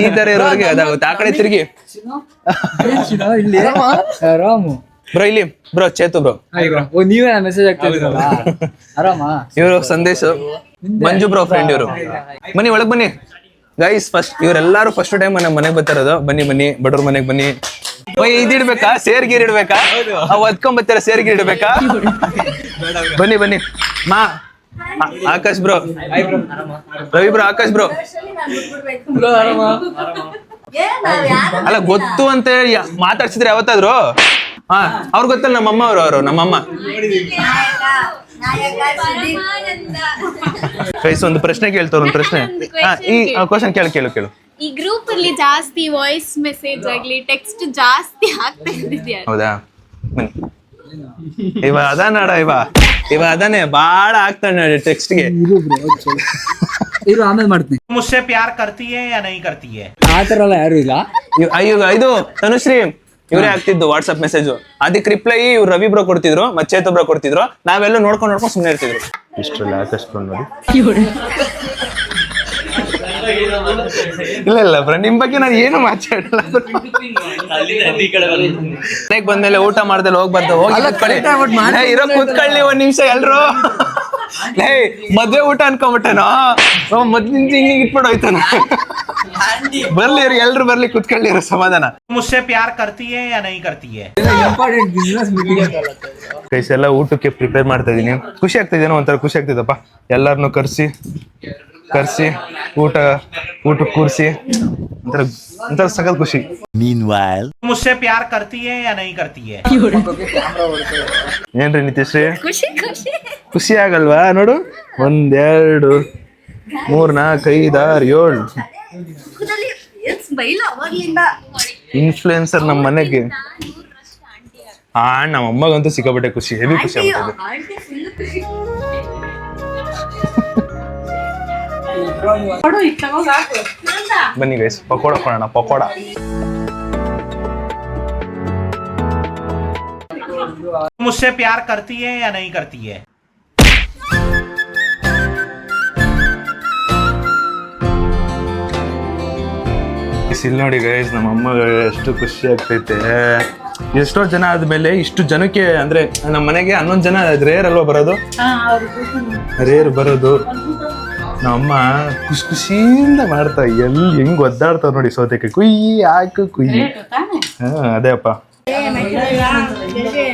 ಈ ತರ ಇರೋರಿಗೆ ಅದಾಗುತ್ತೆ. ಆ ಕಡೆ ತಿರುಗಿ ಬ್ರೋ. ಇಲ್ಲಿ ಬ್ರೋ ಚೇತು ಬ್ರೋ. ನೀವೇ ಮೆಸೇಜ್ ಆಗ್ತಿದ್ದೀರಲ್ಲ. ಆರಾಮಾ? ಇವರು ಸಂದೇಶ್, ಮಂಜು ಬ್ರೋ ಫ್ರೆಂಡ್. ಇವರು ಬನ್ನಿ ಒಳಗ್ ಬನ್ನಿ ಗೈಸ್. ಇವರೆಲ್ಲಾರು ಫಸ್ಟ್ ಟೈಮ್ ನಮ್ಮ ಮನೆಗೆ ಬರ್ತಾರದು. ಬನ್ನಿ ಬಡವ್ರ ಮನೆಗೆ ಬನ್ನಿ. ಇದಿಡ್ಬೇಕಾ? ಸೇರ್ಗೀರ್ ಇಡ್ಬೇಕಾ? ಒದ್ಕೊಂಡ್ ಬರ್ತಾರ, ಸೇರ್ಗೀರ್ ಇಡ್ಬೇಕಾ? ಬನ್ನಿ Akash bro, Ravi bro, Akash bro. ಅಲ್ಲ ಗೊತ್ತು ಅಂತ ಮಾತಾಡ್ಸಿದ್ರೆ ಯಾವತ್ತಾದ್ರು? ಅವ್ರು ಗೊತ್ತಲ್ಲ, ನಮ್ಮಮ್ಮ ಅವರು ನಮ್ಮಮ್ಮ. ಗೈಸ್ ಒಂದು ಪ್ರಶ್ನೆ ಕೇಳ್ತಾರ. ಒಂದು ಪ್ರಶ್ನೆ. ಈ ಕ್ವಶನ್ ಕೇಳು. ಈ ಗ್ರೂಪ್ ಅಲ್ಲಿ ಜಾಸ್ತಿ ವಾಯ್ಸ್ ಮೆಸೇಜ್ ಆಗ್ಲಿ ಟೆಕ್ಸ್ಟ್ ಜಾಸ್ತಿ ಆಗ್ತಾ ಇದೆಯಾ? ಹೌದಾ? ಬನ್ನಿ. ಇವ ಅದಾನ ಇವ ಅದಾನೆ ಬಾಳ ಆಗ್ತಾನೆ ಟೆಕ್ಸ್ಟ್ಗೆ. ಇರು ಆಮೇಲೆ ಮಾಡ್ತೀನಿ. ಮುझसे प्यार करती है या नहीं करती है? ಆ ತರ ಎಲ್ಲ ಯಾರು ಇಲ್ಲ. ಅಯ್ಯೋ ಇದು ತನುಶ್ರೀ ಇವರೇ ಆಗ್ತಿದ್ದು ವಾಟ್ಸ್ಆಪ್ ಮೆಸೇಜ್. ಅದಕ್ಕೆ ರಿಪ್ಲೈ ಇವ್ರು ರವಿ ಬ್ರೋ ಕೊಡ್ತಿದ್ರು, ಮತ್ತೆ ಚೇತು ಬ್ರೋ ಕೊಡ್ತಿದ್ರು. ನಾವೆಲ್ಲ ನೋಡ್ಕೊಂಡು ಸುಮ್ಮನೆ ಇರ್ತಿದ್ರು. ಇಷ್ಟರಲ್ಲ ಆಕಾಶ್ ಬ್ರೋ ನೋಡಿ. ಇಲ್ಲ ಬ್ರೋ, ನಿಮ್ ಬಗ್ಗೆ ನಾನು ಏನು ಮಾತಾಡಲ್ಲ. ಮನೆಗ್ ಬಂದ್ಮೇಲೆ ಊಟ ಮಾಡ್ದಲ್ಲಿ ಹೋಗ್ಬಾರ್ದು. ಇರೋ ಕೂತ್ಕೊಳ್ಳಿ ಒಂದ್ ನಿಮಿಷ ಎಲ್ರು. ಮದ್ವೆ ಊಟ ಅನ್ಕೊಂಬಿಟ್ಟೇನೋ, ಮೊದ್ಲಿನ ಹಿಂಗೆ ಇಟ್ಬಿಟ್ಟು ಹೋಯ್ತಾನ. ಬರ್ಲಿ ಎಲ್ರು ಬರ್ಲಿ, ಕುತ್ಕೊಳ್ಳಿ ಸಮಾಧಾನ. मुझसे प्यार करती है या नहीं करती है? Important business meeting. ಗೈಸ್ ಎಲ್ಲ ಊಟಕ್ಕೆ ಪ್ರಿಪೇರ್ ಮಾಡ್ತಾ ಇದೀನಿ. ಖುಷಿ ಆಗ್ತಿದೇನೋ ಒಂಥರ ಖುಷಿ ಆಗ್ತಿದಪ್ಪ. ಎಲ್ಲಾರನ್ನು ಕರ್ಸಿ ಊಟ ಕೂರ್ಸಿ ಒಂಥರ ಸಕಲ್ ಖುಷಿ. Meanwhile, मुझसे प्यार करती है या नहीं करती है? ಏನ್ರಿ ನಿತ್ಯಶ್ರೀ, ಖುಷಿ ಆಗಲ್ವಾ? ನೋಡು 1 2 3 4 5 6 7 ಇನ್ಫ್ಲುಯೆನ್ಸರ್ ನಮ್ಮ ಮನೆಗೆ. ನಮ್ಮ ಅಮ್ಮಗಂತೂ ಸಿಕ್ಕಾಪಟ್ಟೆ ಖುಷಿ, ಹೆವಿ ಖುಷಿ ಆಗ್ತದೆ. ಬನ್ನಿ ಗೈಸ್, ಪಕೋಡ ಕೊಡೋಣ. ಪಕೋಡ मुझसे प्यार करती है या नहीं करती है? ಇಲ್ಲಿ ನೋಡಿ ಗೈಸ್, ನಮ್ಮ ಅಮ್ಮಗ ಎಷ್ಟು ಖುಷಿ ಆಗ್ತೈತೆ. ಎಷ್ಟೋ ಜನ ಆದ್ಮೇಲೆ ಇಷ್ಟು ಜನಕ್ಕೆ ಅಂದ್ರೆ ನಮ್ಮ ಮನೆಗೆ 11 ಜನ ರೇರ್ ಅಲ್ವಾ ಬರೋದು. ರೇರ್ ಬರೋದು ನಮ್ಮ ಖುಷಿಯಿಂದ ಮಾಡ್ತಾ ಎಲ್ಲಿ ಹೆಂಗ್ ಒದ್ದಾಡ್ತಾವ ನೋಡಿ ಸೌತೆಕಾಯಿ ಕುಯ್ಯಿ ಹಾಕು ಕುಯ್ಯಿ. ಹಾ ಅದೇ ಅಪ್ಪ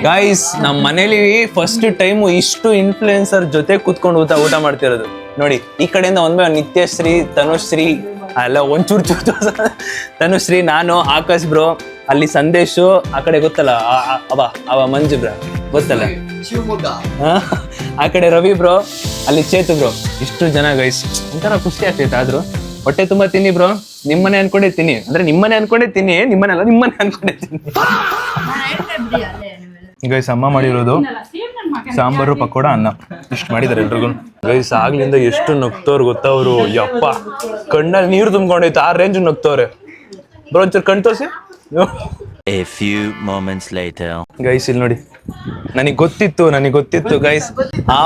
ಗಾಯ್ಸ್, ನಮ್ಮ ಮನೇಲಿ ಫಸ್ಟ್ ಟೈಮು ಇಷ್ಟು ಇನ್ಫ್ಲುಯೆನ್ಸರ್ ಜೊತೆ ಕೂತ್ಕೊಂಡು ಊಟ ಮಾಡ್ತಿರೋದು ನೋಡಿ. ಈ ಕಡೆಯಿಂದ ಒಂದ್ ನಿತ್ಯಶ್ರೀ, ತನುಶ್ರೀ, ಅಲ್ಲ ಒಂಚೂರು ಚೂರು ತನುಶ್ರೀ, ನಾನು, ಆಕಾಶ್ ಬ್ರೋ, ಅಲ್ಲಿ ಸಂದೇಶು, ಆ ಕಡೆ ಗೊತ್ತಲ್ಲ ಅವ ಮಂಜು ಬ್ರೋ ಗೊತ್ತಲ್ಲ, ಶಿವಮೊಗ್ಗ, ಆ ಕಡೆ ರವಿ ಬ್ರೋ, ಅಲ್ಲಿ ಚೇತು ಬ್ರೋ. ಇಷ್ಟು ಜನ ಗೈಸ್, ಒಂಥರ ಖುಷಿ ಆಗ್ತೈತೆ. ಆದ್ರೂ ಹೊಟ್ಟೆ ತುಂಬಾ ತಿನ್ನಿ ಬ್ರೋ, ನಿಮ್ಮನೆ ಅನ್ಕೊಂಡೇ ತಿನ್ನಿ, ಅಂದ್ರೆ ನಿಮ್ಮನೆ ಅನ್ಕೊಂಡೇ ತಿನ್ನಿ, ನಿಮ್ಮನೆ ಅನ್ಕೊಂಡೇ ತಿನ್ನಿ ಗೈಸ್. ಅಮ್ಮ ಮಾಡಿರೋದು ಸಾಂಬಾರು, ಪಕೋಡ, ಅನ್ನ ಇಷ್ಟು ಮಾಡಿದಾರೆ ಎಲ್ರಿಗೂ ಗೈಸ್. ಆಗ್ಲಿಂದ ಎಷ್ಟು ನಗ್ತವ್ರು ಗೊತ್ತಾ ಅವರು, ಯಪ್ಪ ಕಣ್ಣಲ್ಲಿ ನೀರು ತುಂಬ್ಕೊಂಡೈತೆ, ಆ ರೇಂಜ್ ನಗ್ತವ್ರೆ ಬ್ರೋ. ಒಂಚೂರು ಕಣ್ ತೋರ್ಸಿ. A few moments later. Guys ಇಲ್ಲಿ ನೋಡಿ, ನನಗೆ ಗೊತ್ತಿತ್ತು ಗೈಸ್.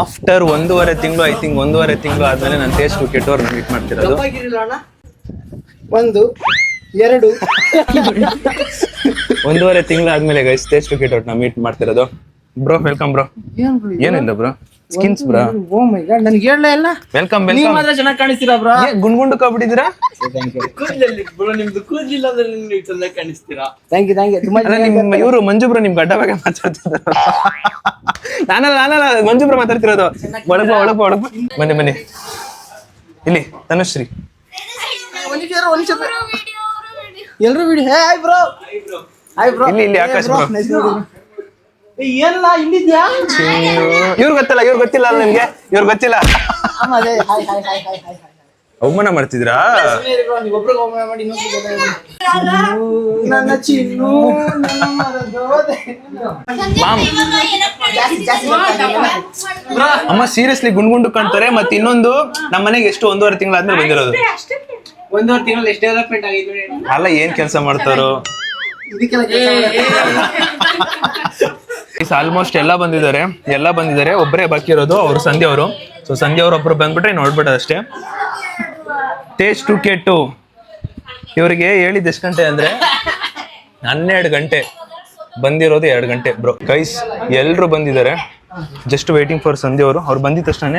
ಆಫ್ಟರ್ 1.5 ತಿಂಗಳು, ಐ ಥಿಂಕ್ 1.5 ತಿಂಗಳು ಆದ್ಮೇಲೆ ನಾನು ಟೇಸ್ಟ್ ಕೆಟ್ಟವ್ರನ್ನ ಮೀಟ್ ಮಾಡ್ತಿರೋದು. 1.5 ತಿಂಗಳು ಆದ್ಮೇಲೆ ಗೈಸ್ ಟೇಸ್ಟ್ ಕೆಟ್ಟವ್ರನ್ನ ಮೀಟ್ ಮಾಡ್ತಿರೋದು. Bro welcome bro. ಏನಿಲ್ಲ ಬ್ರೋ, ಸ್ಕಿನ್ಸ್ ಬ್ರೋ. ಓ ಮೈ ಗಾಡ್, ನನಗೆ ಹೇಳಲೇ ಇಲ್ಲ. ವೆಲ್ಕಮ್ ನೀವು ವೆಲ್ಕಮ್. ಮಾತ್ರ ಚೆನ್ನಾಗಿ ಕಾಣಿಸ್ತೀರಾ ಬ್ರೋ. ಕೂದಲಲ್ಲಿ ಬ್ರೋ, ನಿಮ್ದು ಕೂದಲಿಲ್ಲ ಅಂದ್ರೆ ನೀವು ಚೆನ್ನಾಗಿ ಕಾಣಿಸ್ತೀರಾ. ಥ್ಯಾಂಕ್ ಯು ತುಂಬಾ ಅಲ್ಲ ನಿಮ್ಮ ಇವರು ಮಂಜು ಬ್ರೋ ನಿಮ್ ಗಡ್ಡ ಬಗ್ಗೆ ಮಾತಾಡ್ತಿದ್ರು. ನಾನಲ್ಲ ಮಂಜು ಬ್ರೋ ಮಾತಾಡ್ತಿರೋದು. ಒಳಗ ಬನ್ನಿ ಇಲ್ಲಿ ತನುಶ್ರೀ. ಎಲ್ಲರೂ ಬಿಡಿ. Hi bro. ಇಲ್ಲಿ ಆಕಾಶ್ ಬ್ರೋ. ಏನಲ್ಲ ಇಲ್ಲಿದ್ಯಾ? ಇವ್ರು ಗೊತ್ತಿಲ್ಲ ಅಲ್ಲ ನಿಮ್ಗೆ, ಇವ್ರು ಗೊತ್ತಿಲ್ಲ. ಅವಮಾನ ಮಾಡ್ತಿದ್ರಾ? ನೀವೊಬ್ರಿಗೆ ಅವಮಾನ ಮಾಡಿ ನನ್ನ ಚಿನ್ನು, ಅಮ್ಮ ಸೀರಿಯಸ್ಲಿ ಗುಂಡು ಕಾಣ್ತಾರೆ. ಮತ್ತೆ ಇನ್ನೊಂದು ನಮ್ಮ ಮನೆಗೆ ಎಷ್ಟು 1.5 ತಿಂಗಳಾದ್ಮೇಲೆ ಬಂದಿರೋದು. 1.5 ತಿಂಗಳಲ್ಲಿ ಎಷ್ಟು ಡೆವಲಪ್ಮೆಂಟ್ ಆಗಿದೆ ಅಲ್ಲ ಏನ್ ಕೆಲಸ ಮಾಡ್ತಾರೋ. ಆಲ್ಮೋಸ್ಟ್ ಎಲ್ಲ ಬಂದಿದ್ದಾರೆ. ಒಬ್ಬರೇ ಬಾಕಿ ಇರೋದು, ಅವ್ರು ಸಂಧ್ಯಾ ಅವರು. ಸೊ ಸಂಧ್ಯಾ ಅವ್ರು ಒಬ್ರು ಬಂದ್ಬಿಟ್ರೆ ನೋಡ್ಬಿಡೋದು ಅಷ್ಟೇ. ಟೇಸ್ಟ್ ಕೆಟ್ಟು ಇವರಿಗೆ ಹೇಳಿದ್ದು ಎಷ್ಟು ಗಂಟೆ ಅಂದ್ರೆ 12 ಗಂಟೆ, ಬಂದಿರೋದು 2 ಗಂಟೆ ಬ್ರೋ. ಗೈಸ್ ಎಲ್ರು ಬಂದಿದ್ದಾರೆ, ಜಸ್ಟ್ ವೇಟಿಂಗ್ ಫಾರ್ ಸಂಧ್ಯಾ ಅವರು. ಅವ್ರು ಬಂದಿದ ತಕ್ಷಣ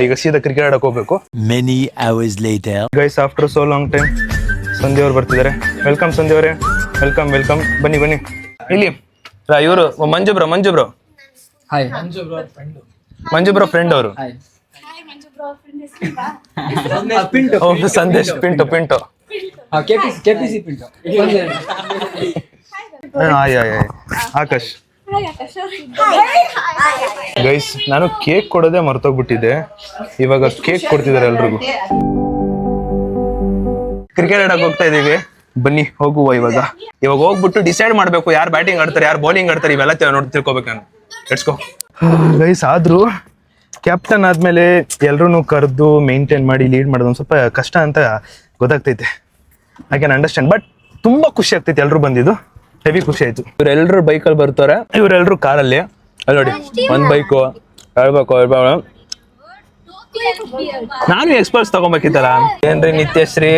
ಈಗ ಸೀದಾ ಕ್ರಿಕೆಟ್ ಆಡಕ್ ಹೋಗ್ಬೇಕು. Many hours later. Guys after so long time Sandhya ಅವ್ರು ಬರ್ತಿದ್ದಾರೆ. ವೆಲ್ಕಮ್ ಸಂಧ್ಯಾ ಅವರೇ, ವೆಲ್ಕಮ್. ಬನ್ನಿ ಇಲ್ಲಿ. ಇವರು Manju bro. Hi. Manju bro friend ಅವರು. ಸಂದೇಶ್ ಪಿಂಟು. ಕೆಪಿಸಿ ಪಿಂಟು. ಆಕಾಶ್. ಗೈಸ್ ನಾನು ಕೇಕ್ ಕೊಡೋದೇ ಮರ್ತೋಗ್ಬಿಟ್ಟಿದ್ದೆ, ಇವಾಗ ಕೇಕ್ ಕೊಡ್ತಿದ್ದಾರೆ ಎಲ್ರಿಗೂ. ಕ್ರಿಕೆಟ್ ಆಡಕ್ ಹೋಗ್ತಾ ಇದೀವಿ, ಬನ್ನಿ ಹೋಗುವ. ಇವಾಗ ಹೋಗ್ಬಿಟ್ಟು ಡಿಸೈಡ್ ಮಾಡ್ಬೇಕು ಯಾರು ಬ್ಯಾಟಿಂಗ್ ಆಡ್ತಾರೆ, ಯಾರು ಬೌಲಿಂಗ್ ಆಡ್ತಾರೆ, ಇವೆಲ್ಲ ನೋಡಿ ತಿಳ್ಕೊಬೇಕು ನಾನು. Let's go guys. ಆದ್ರೂ ಕ್ಯಾಪ್ಟನ್ ಆದ್ಮೇಲೆ ಎಲ್ರೂ ಕರೆದು ಮೇಂಟೈನ್ ಮಾಡಿ ಲೀಡ್ ಮಾಡೋದು ಒಂದು ಸ್ವಲ್ಪ ಕಷ್ಟ ಅಂತ ಗೊತ್ತಾಗ್ತೈತೆ. I can understand. ಬಟ್ ತುಂಬಾ ಖುಷಿ ಆಗ್ತೈತೆ, ಎಲ್ರು ಬಂದಿದ್ದು ಹೆವಿ ಖುಷಿ ಆಯ್ತು. ಇವರೆಲ್ಲರೂ ಬೈಕಲ್ಲಿ ಬರ್ತಾರೆ, ಇವರೆಲ್ಲರೂ ಕಾರಲ್ಲಿ. ಅಲ್ಲಿ ನೋಡಿ, ಒಂದ್ ಬೈಕು ಹೇಳ್ಬೇಕು. ನಾನು ಎಕ್ಸ್ಪರ್ಟ್ಸ್ ತಗೊಂಬೇಕಿತ್ತಲ್ಲ. ಏನ್ರಿ ನಿತ್ಯಶ್ರೀ,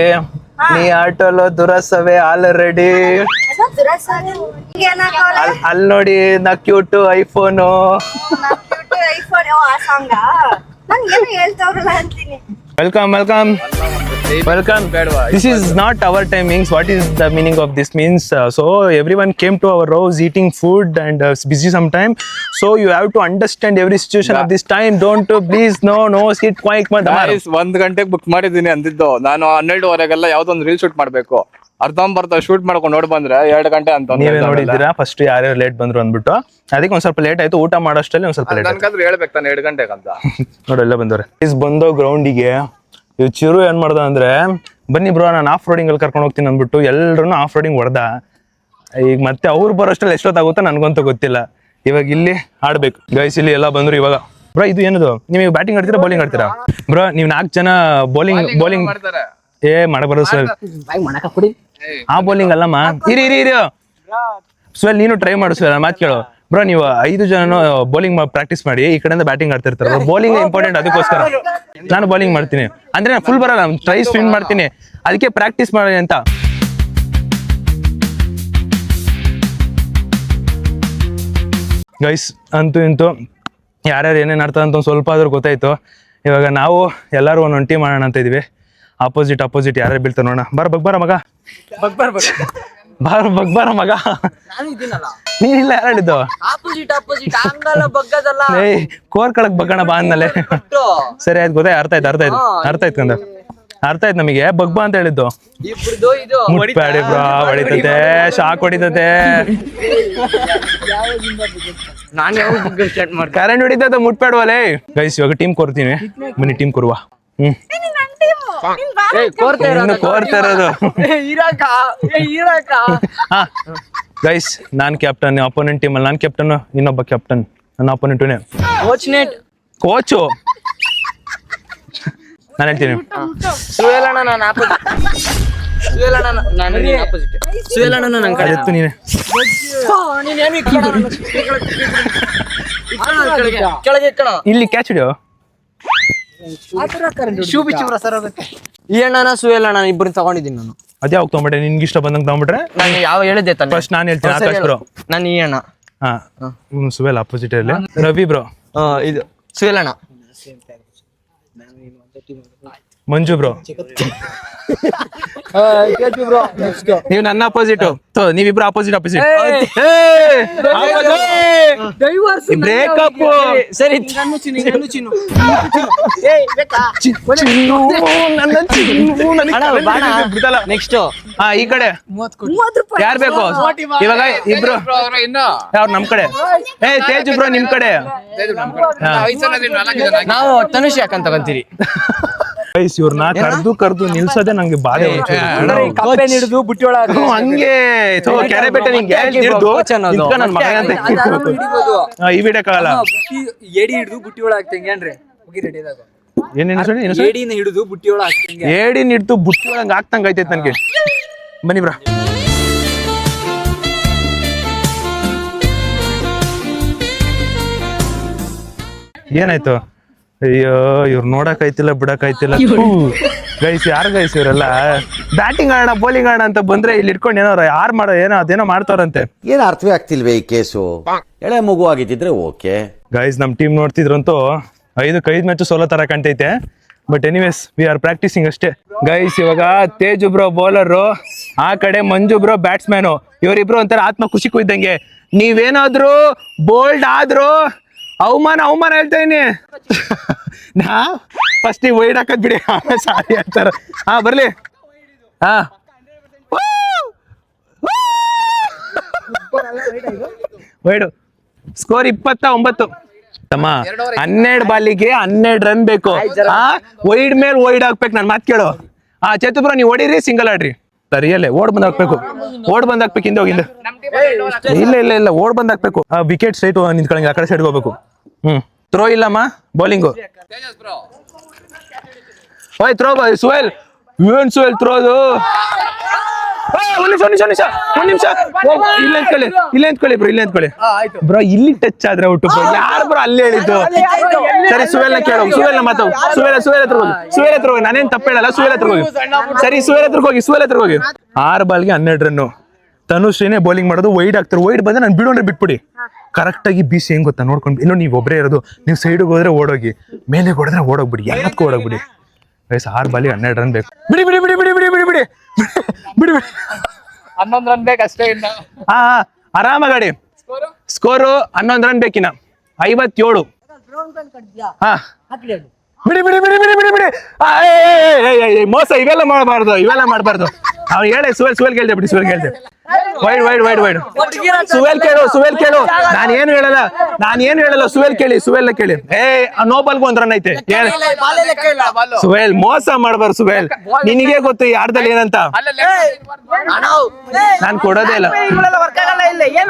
ನೀ ಆಟೋಲೋ ದುರಸವೇ ಆಲ್ರೆಡಿ. ಅಲ್ಲಿ ನೋಡಿ ನಾ cute iPhone. Welcome. This is not our timings. What is the meaning of this means? So everyone came to our house eating food and busy sometime. So you have to understand every situation of this time. Don't please no sit quiet. 1 ಗಂಟೆಗೆ book ಮಾಡಿದ್ದೀನಿ ಅಂದಿದ್ದು ನಾನು. 12:30ಗೆಲ್ಲ ಯಾವ್ದೊಂದು reel shoot ಮಾಡ್ಬೇಕು. ಅರ್ಧಂಬರ್ಧ shoot ಮಾಡ್ಕೊಂಡು ನೋಡಿ ಬಂದ್ರೆ 2 ಗಂಟೆ ಅಂತ. ನೀವೇ ನೋಡಿದ್ದೀರಾ ಫಸ್ಟ್ ಯಾರ್ಯಾರು ಲೇಟ್ ಬಂದ್ರು ಅಂದ್ಬಿಟ್ಟು. ಅದಕ್ಕೆ ಒಂದ್ ಸ್ವಲ್ಪ ಲೇಟ್ ಆಯ್ತು. ಊಟ ಮಾಡೋಷ್ಟಲ್ಲಿ ಒಂದ್ ಸ್ವಲ್ಪ ಲೇಟ್ ಆಯ್ತು. ನನ್ಕಾದ್ರೆ ಹೇಳ್ಬೇಕು ತಾನೆ 2 ಗಂಟೆಗೆ ಅಂತ. ನೋಡಿ ಎಲ್ಲ ಬಂದವ್ರೆ. ಬಂದೋ ಗ್ರೌಂಡಿಗೆ. ಇವ್ ಚಿರು ಏನ್ ಮಾಡ್ದ ಅಂದ್ರೆ, ಬನ್ನಿ ಬ್ರೋ ನಾನು ಆಫ್ ರೋಡಿಂಗ್ ಅಲ್ಲಿ ಕರ್ಕೊಂಡು ಹೋಗ್ತೀನಿ ಅಂದ್ಬಿಟ್ಟು ಎಲ್ರು ಆಫ್ ರೋಡಿಂಗ್ ಹೊಡೆದ. ಈಗ ಮತ್ತೆ ಅವ್ರು ಬರೋಷ್ಟಲ್ಲಿ ಎಷ್ಟೊತ್ತಾಗುತ್ತೋ ನನ್ಗಂತೂ ಗೊತ್ತಿಲ್ಲ. ಇವಾಗ ಇಲ್ಲಿ ಆಡ್ಬೇಕು ಗೈಸ್. ಇಲ್ಲಿ ಎಲ್ಲ ಬಂದ್ರು ಇವಾಗ. ಬ್ರೋ ಇದು ಏನದು, ನೀವು ಬ್ಯಾಟಿಂಗ್ ಆಡ್ತೀರಾ ಬೌಲಿಂಗ್ ಆಡ್ತೀರಾ? ಬ್ರೋ ನೀವು 4 ಜನ ಬೌಲಿಂಗ್ ಮಾಡಕ್ ಬರೋದು ಸರ್. ಆ ಬೌಲಿಂಗ್ ಅಲ್ಲಮ್ಮ, ಇರಿ ಸ್ವೆಲ್ ನೀನು ಟ್ರೈ ಮಾಡು ಸ್ವೆಲ್. ಮಾತು ಕೇಳು ಬ್ರೋ, ನೀವು 5 ಜನ ಬೌಲಿಂಗ್ ಪ್ರಾಕ್ಟೀಸ್ ಮಾಡಿ ಈ ಕಡೆಯಿಂದ ಬ್ಯಾಟಿಂಗ್ ಆಡ್ತಿರ್ತಾರೆ. ಬೌಲಿಂಗ್ ಇಂಪಾರ್ಟೆಂಟ್, ಅದಕ್ಕೋಸ್ಕರ ನಾನು ಬೌಲಿಂಗ್ ಮಾಡ್ತೀನಿ. ಅಂದ್ರೆ ನಾನು ಫುಲ್ ಬರಲ್ಲ, ಟ್ರೈ ಸ್ವಿಂಗ್ ಮಾಡ್ತೀನಿ, ಅದಕ್ಕೆ ಪ್ರಾಕ್ಟೀಸ್ ಮಾಡಿ ಅಂತ. ಗೈಸ್ ಅಂತೂ ಇಂತೂ ಯಾರ್ಯಾರು ಏನೇನು ಆಡ್ತಾರೆ ಅಂತ ಒಂದು ಸ್ವಲ್ಪ ಆದ್ರೂ ಗೊತ್ತಾಯ್ತು. ಇವಾಗ ನಾವು ಎಲ್ಲರೂ ಒಂದೊಂದು ಟೀಮ್ ಮಾಡೋಣ ಅಂತ ಇದೀವಿ. ಅಪೋಸಿಟ್ ಯಾರು ಬೀಳ್ತಾರೆ ನೋಡೋಣ. ಬಗ್ಬಾರ ಮಗ, ಬಗ್ಬಾರ ಮಗ. ನೀನಿಲ್ಲ, ಯಾರು ಹೇಳಿದ್ದು? ಏಯ್ ಕೋರ್ ಕಳಕ್ ಬಗ್ಗಣ ಬಾ ಅಂದಲೆ. ಸರಿ ಆಯ್ತು, ಗೊತ್ತಾಯ್ತು, ಅರ್ಥ ಆಯ್ತು ನಮಗೆ. ಬಗ್ಬಾ ಅಂತ ಹೇಳಿದ್ದು. ಮುಟ್ಬೇಡಿ ಬ್ರೋ, ಹೊಡಿತತೆ, ಶಾಕ್ ಹೊಡಿತತೆ, ಕರೆಂಟ್ ಹೊಡಿತದೆ, ಮುಟ್ಬೇಡವಲ್ಲೇ. ಗೈಸ್ ಇವಾಗ ಟೀಮ್ ಕೊರ್ತೀನಿ, ಬನ್ನಿ ಟೀಮ್ ಕೊರುವ. ಕೋರ್ತಾ ಇರೋದು. ಗೈಸ್ ನಾನ್ ಕ್ಯಾಪ್ಟನ್, ಅಪೋನೆಂಟ್ ಟೀಮ್ ಅಲ್ಲಿ ನಾನ್ ಕ್ಯಾಪ್ಟನ್, ಇನ್ನೊಬ್ಬ ಕ್ಯಾಪ್ಟನ್, ನನ್ನ ಅಪೋನೆಂಟ್ ಕೋಚು. ನಾನು ಹೇಳ್ತೀನಿ ನೀನೆ ಇಲ್ಲಿ ಕ್ಯಾಚ್ ಹಿಡಿಯೋ. ಈ ಅಣ್ಣನ ಸುಯಲ್ ಅಣ್ಣ ಇಬ್ಬರು ತಗೊಂಡಿದ್ದೀನಿ ನಾನು. ಅದೇ ಯಾವಾಗ ತಗೊಂಡ್ಬಿಟ್ರೆ ನಿನ್ಗೆ ಇಷ್ಟ ಬಂದಂಗೆ ತಗೊಂಡ್ಬಿಟ್ರೆ? ನಾನು ಯಾವ ಹೇಳಿದ್ದೆ ತಾನೆ, ಫಸ್ಟ್ ನಾನು ಹೇಳ್ತೀನಿ ಆಕಾಶ್ ಬ್ರೋ. ನಾನು ಈ ಅಣ್ಣ. ಹಾ ಸುವೆಲ್ ಅಪೋಸಿಟ್ ಇರಲಿ. ರವಿ ಬ್ರೋ. ಇದು ಸುಯಲ್ ಅಣ್ಣ. ಮಂಜು ಬ್ರೋ. ನೀವು ನನ್ನ ಅಪೋಸಿಟ್, ನೀವಿಬ್ರು ಅಪೋಸಿಟ್. ಬ್ರೇಕಪ್. ಸರಿ ನೆಕ್ಸ್ಟ್. ಹಾ ಈ ಕಡೆ ಯಾರು ಬೇಕು ಇವಾಗ? ಇಬ್ರು ಯಾರು ನಮ್ ಕಡೆ? ತೇಜ್ ಬ್ರೋ ನಿಮ್ ಕಡೆ. ನಾವು ತನುಷ್ ಯಾಕಂತ ತಗೊಂತೀರಿ. ಇವ್ರನ್ನ ಕರ್ದು ನಿಲ್ಸೋದೆ ನಂಗೆ ಬಾಧೆ. ಹಿಡಿದು ಬುಟ್ಟಿ ಒಳಗೆ ಹಂಗೆ ಕೆರೆ ಬೆಟ್ಟ ನಿಂಗೆ ನನ್ ಮಗ ಅಂತ ಈ ವಿಡಿಯೋಕ್ಕಾಗಲ್ಲ. ಏಡಿ ಹಿಡಿದು ಬುಟ್ಟಿ ಒಳಗೆ ಹಾಕ್ತಂಗೆ ಏನ್ರಿ ರೆಡಿ ಆದಾಗ. ಏನೇನು ಏಡಿನ ಹಿಡಿದು ಬುಟ್ಟಿ ಒಳಗೆ ಹಾಕ್ತಂಗೆ. ಏಡಿನ ಹಿಡ್ದು ಬುಟ್ಟಿ ಒಳಗೆ ಹಾಕ್ತಂಗ ಐತೈತೆ ನನ್ಗೆ. ಬನ್ನಿ ಬ್ರಾ. ಏನಾಯ್ತು? ಅಯ್ಯೋ ಇವ್ರು ನೋಡಕ್ ಬಿಡಕ್ ಗೈಸ್ ಯಾರು ಗೈಸ್ ಇವರೆಲ್ಲ? ಬ್ಯಾಟಿಂಗ್ ಆಡೋಣ ಬೌಲಿಂಗ್ ಆಡೋಣ ಅಂತ ಬಂದ್ರೆ ಇಲ್ಲಿ ಇಟ್ಕೊಂಡು ಏನೋ ಅದೇನೋ ಮಾಡ್ತಾರಂತೆ. ಏನು ಅರ್ಥವೇ ಆಗ್ತಿಲ್ವೇ ಈ ಕೇಸು? ಎಳೆ ಮಗು ಆಗಿದ್ದಿದ್ರೆ ಓಕೆ. ಗೈಸ್ ನಮ್ ಟೀಮ್ ನೋಡ್ತಿದ್ರಂತೂ 5 ಮ್ಯಾಚ್ ಸೋಲೋ ತರ ಕಾಣ್ತೈತೆ. But anyways we are practising ಅಷ್ಟೇ. ಗೈಸ್ ಇವಾಗ ತೇಜ್ ಬ್ರೋ ಬೌಲರು, ಆ ಕಡೆ ಮಂಜು ಬ್ರೋ ಬ್ಯಾಟ್ಸ್ಮ್ಯಾನು. ಇವರಿಬ್ರು ಒಂಥರ ಆತ್ಮ ಖುಷಿಗೂ ಇದ್ದಂಗೆ. ನೀವೇನಾದ್ರು ಬೋಲ್ಡ್ ಆದ್ರು ಅವಮಾನ ಹೇಳ್ತಾ ಇದೀನಿ. ನಾ ಫಸ್ಟ್ ನೀವು ವೈಡ್ ಹಾಕದ್ ಬಿಡಿ, ಸಾರಿ ಹೇಳ್ತಾರ. ಹಾ ಬರ್ಲಿ. ಹಾ ವೈಡು. ಸ್ಕೋರ್ 29. ತಮ್ಮ 12 ಬಾಲಿಗೆ 12 ರನ್ ಬೇಕು. ವೈಡ್ ಮೇಲೆ ವೈಡ್ ಹಾಕ್ಬೇಕು. ನನ್ ಮಾತ್ ಕೇಳು. ಚೇತುಬ್ರ ನೀವು ಹೊಡೀರಿ, ಸಿಂಗಲ್ ಆಡ್ರಿ. ಸರಿಯಲ್ಲೇ ಓಡ್ ಬಂದ್ ಹಾಕ್ಬೇಕು. ಹಿಂದೆ ಹೋಗಿಂದ. ಇಲ್ಲ ಓಡ್ ಬಂದ್ ಹಾಕ್ಬೇಕು. ವಿಕೆಟ್ ಸ್ಟ್ರೈಟ್ ನಿಂತ್ಕೊಳಂಗೆ, ಆ ಕಡೆ ಸೈಡ್ ಹೋಗ್ಬೇಕು. ಥ್ರೋ ಇಲ್ಲಮ್ಮ, ಬೌಲಿಂಗು. ಥ್ರೋ ಸುವೆಲ್. ಏನ್ ಸುವೆಲ್ ಥ್ರೋದು? ಒಂದ್ ನಿಮಿಷ ಇಲ್ಲೇ ನಿಂತ್ಕೊಳ್ಳಿ ಬ್ರೋ. ಇಲ್ಲಿ ಟಚ್ ಆದ್ರೆ ಔಟ್ ಬ್ರೋ. ಯಾರು ಬ್ರೋ ಅಲ್ಲಿ ಹೇಳಿದ್ದು? ಸರಿ ಸುವೆಲ್ನ ಕೇಳು. ಸುವೆಲ್ನ ಮಾತಾವು. ಸುವೆಲ್ ಹತ್ರ ಹೋಗಿ. ನಾನೇನ್ ತಪ್ಪ ಹೇಳಲ್ಲ. ಸುವೆಲ್ ಹತ್ರ ಹೋಗಿ. ಸರಿ ಸುವೆಲ್ ಹತ್ರ ಹೋಗಿ. 6 ಬಾಲ್ಗೆ 12 ರನ್ನು. ತನುಶ್ರೀನೇ ಬೌಲಿಂಗ್ ಮಾಡೋದು. ವೈಡ್ ಆಗ್ತಾರೆ. ವೈಡ್ ಬಂದ್ರೆ ನಾನು ಬಿಡೋಣ್ರೆ ಬಿಟ್ಬಿಡಿ. ಕರೆಕ್ಟ್ ಆಗಿ ಬೀಸಿ ಹೆಂಗ್ ಗೊತ್ತಾ ನೋಡ್ಕೊಂಡು. ಇನ್ನೂ ನೀವು ಒಬ್ಬರೇ ಇರೋದು. ನೀವು ಸೈಡ್ಗೆ ಹೋದ್ರೆ ಓಡೋಗಿ, ಮೇಲೆ ಹೊಡೆದ್ರೆ ಓಡೋಗ್ಬಿಡಿ. ಎಲ್ಲದಕ್ಕೂ ಓಡೋಗ್ಬಿಡಿ. 6 ಬಾಲಿಗೆ 12 ರನ್ ಬೇಕು. ಬಿಡಿ 11 ರನ್ ಬೇಕು ಅಷ್ಟೇ. ಇನ್ನ ಆರಾಮಾಗಿ ಸ್ಕೋರು 11 ರನ್ ಬೇಕಿನ. 57. ಹಾ ಬಿಡಿ. ಮೋಸ ಇವೆಲ್ಲ ಮಾಡಬಾರ್ದು. ಅವ್ನು ಹೇಳಿ ಸುವೆಲ್ ಕೇಳ್ದೆ ಬಿಡಿ. ವೈಡ್. ಸುವೆಲ್ ಕೇಳು. ನಾನೇನು ಹೇಳಲ್ಲ. ಸುವೆಲ್ ಕೇಳಿ. ನೋ ಬಾಲ್ಗೂ 1 ರನ್ ಐತೆ. ಸುವೆಲ್ ಮೋಸ ಮಾಡಬಾರ್ದು. ಸುವೆಲ್ ನಿನಗೆ ಗೊತ್ತು ಈ ಆಟದಲ್ಲಿ ಏನಂತ. ನಾನ್ ಕೊಡೋದೇ ಇಲ್ಲ.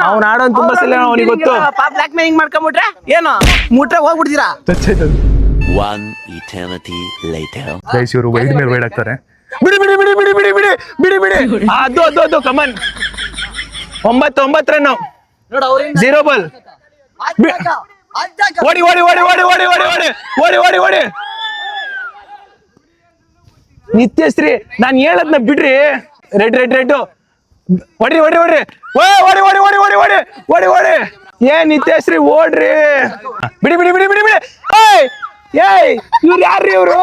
ಅವ್ನು ಆಡೋನ್ ತುಂಬಾ ಸಲ ಅವನಿಗೆ ಗೊತ್ತು. ಬ್ಲಾಕ್ ಮೇಲಿಂಗ್ ಮಾಡ್ಕೊಂಡ್ಬಿಟ್ರೆ ಏನು ಮುಟ್ರೆ ಹೋಗ್ಬಿಡ್ತೀರಾ. One eternity later. ಗೈಸ್ ಇವರು ವೈಡ್ ಮೇಲೆ ವೈಡ್ ಆಗ್ತಾರೆ. ಬಿಡಿ. ಅದು ಕಮನ್. 9 ರನ್. 0 ಬಾಲ್. ಓಡಿ. ನಿತ್ಯಶ್ರೀ ನಾನ್ ಹೇಳದ್ನ ಬಿಡ್ರಿ. ರೆಡ್. ಹೊಡಿ. ಏ ನಿತ್ಯಶ್ರೀ ಓಡ್ರಿ. ಬಿಡಿ. ಇವ್ರು ಯಾರ್ರಿ ಇವ್ರು?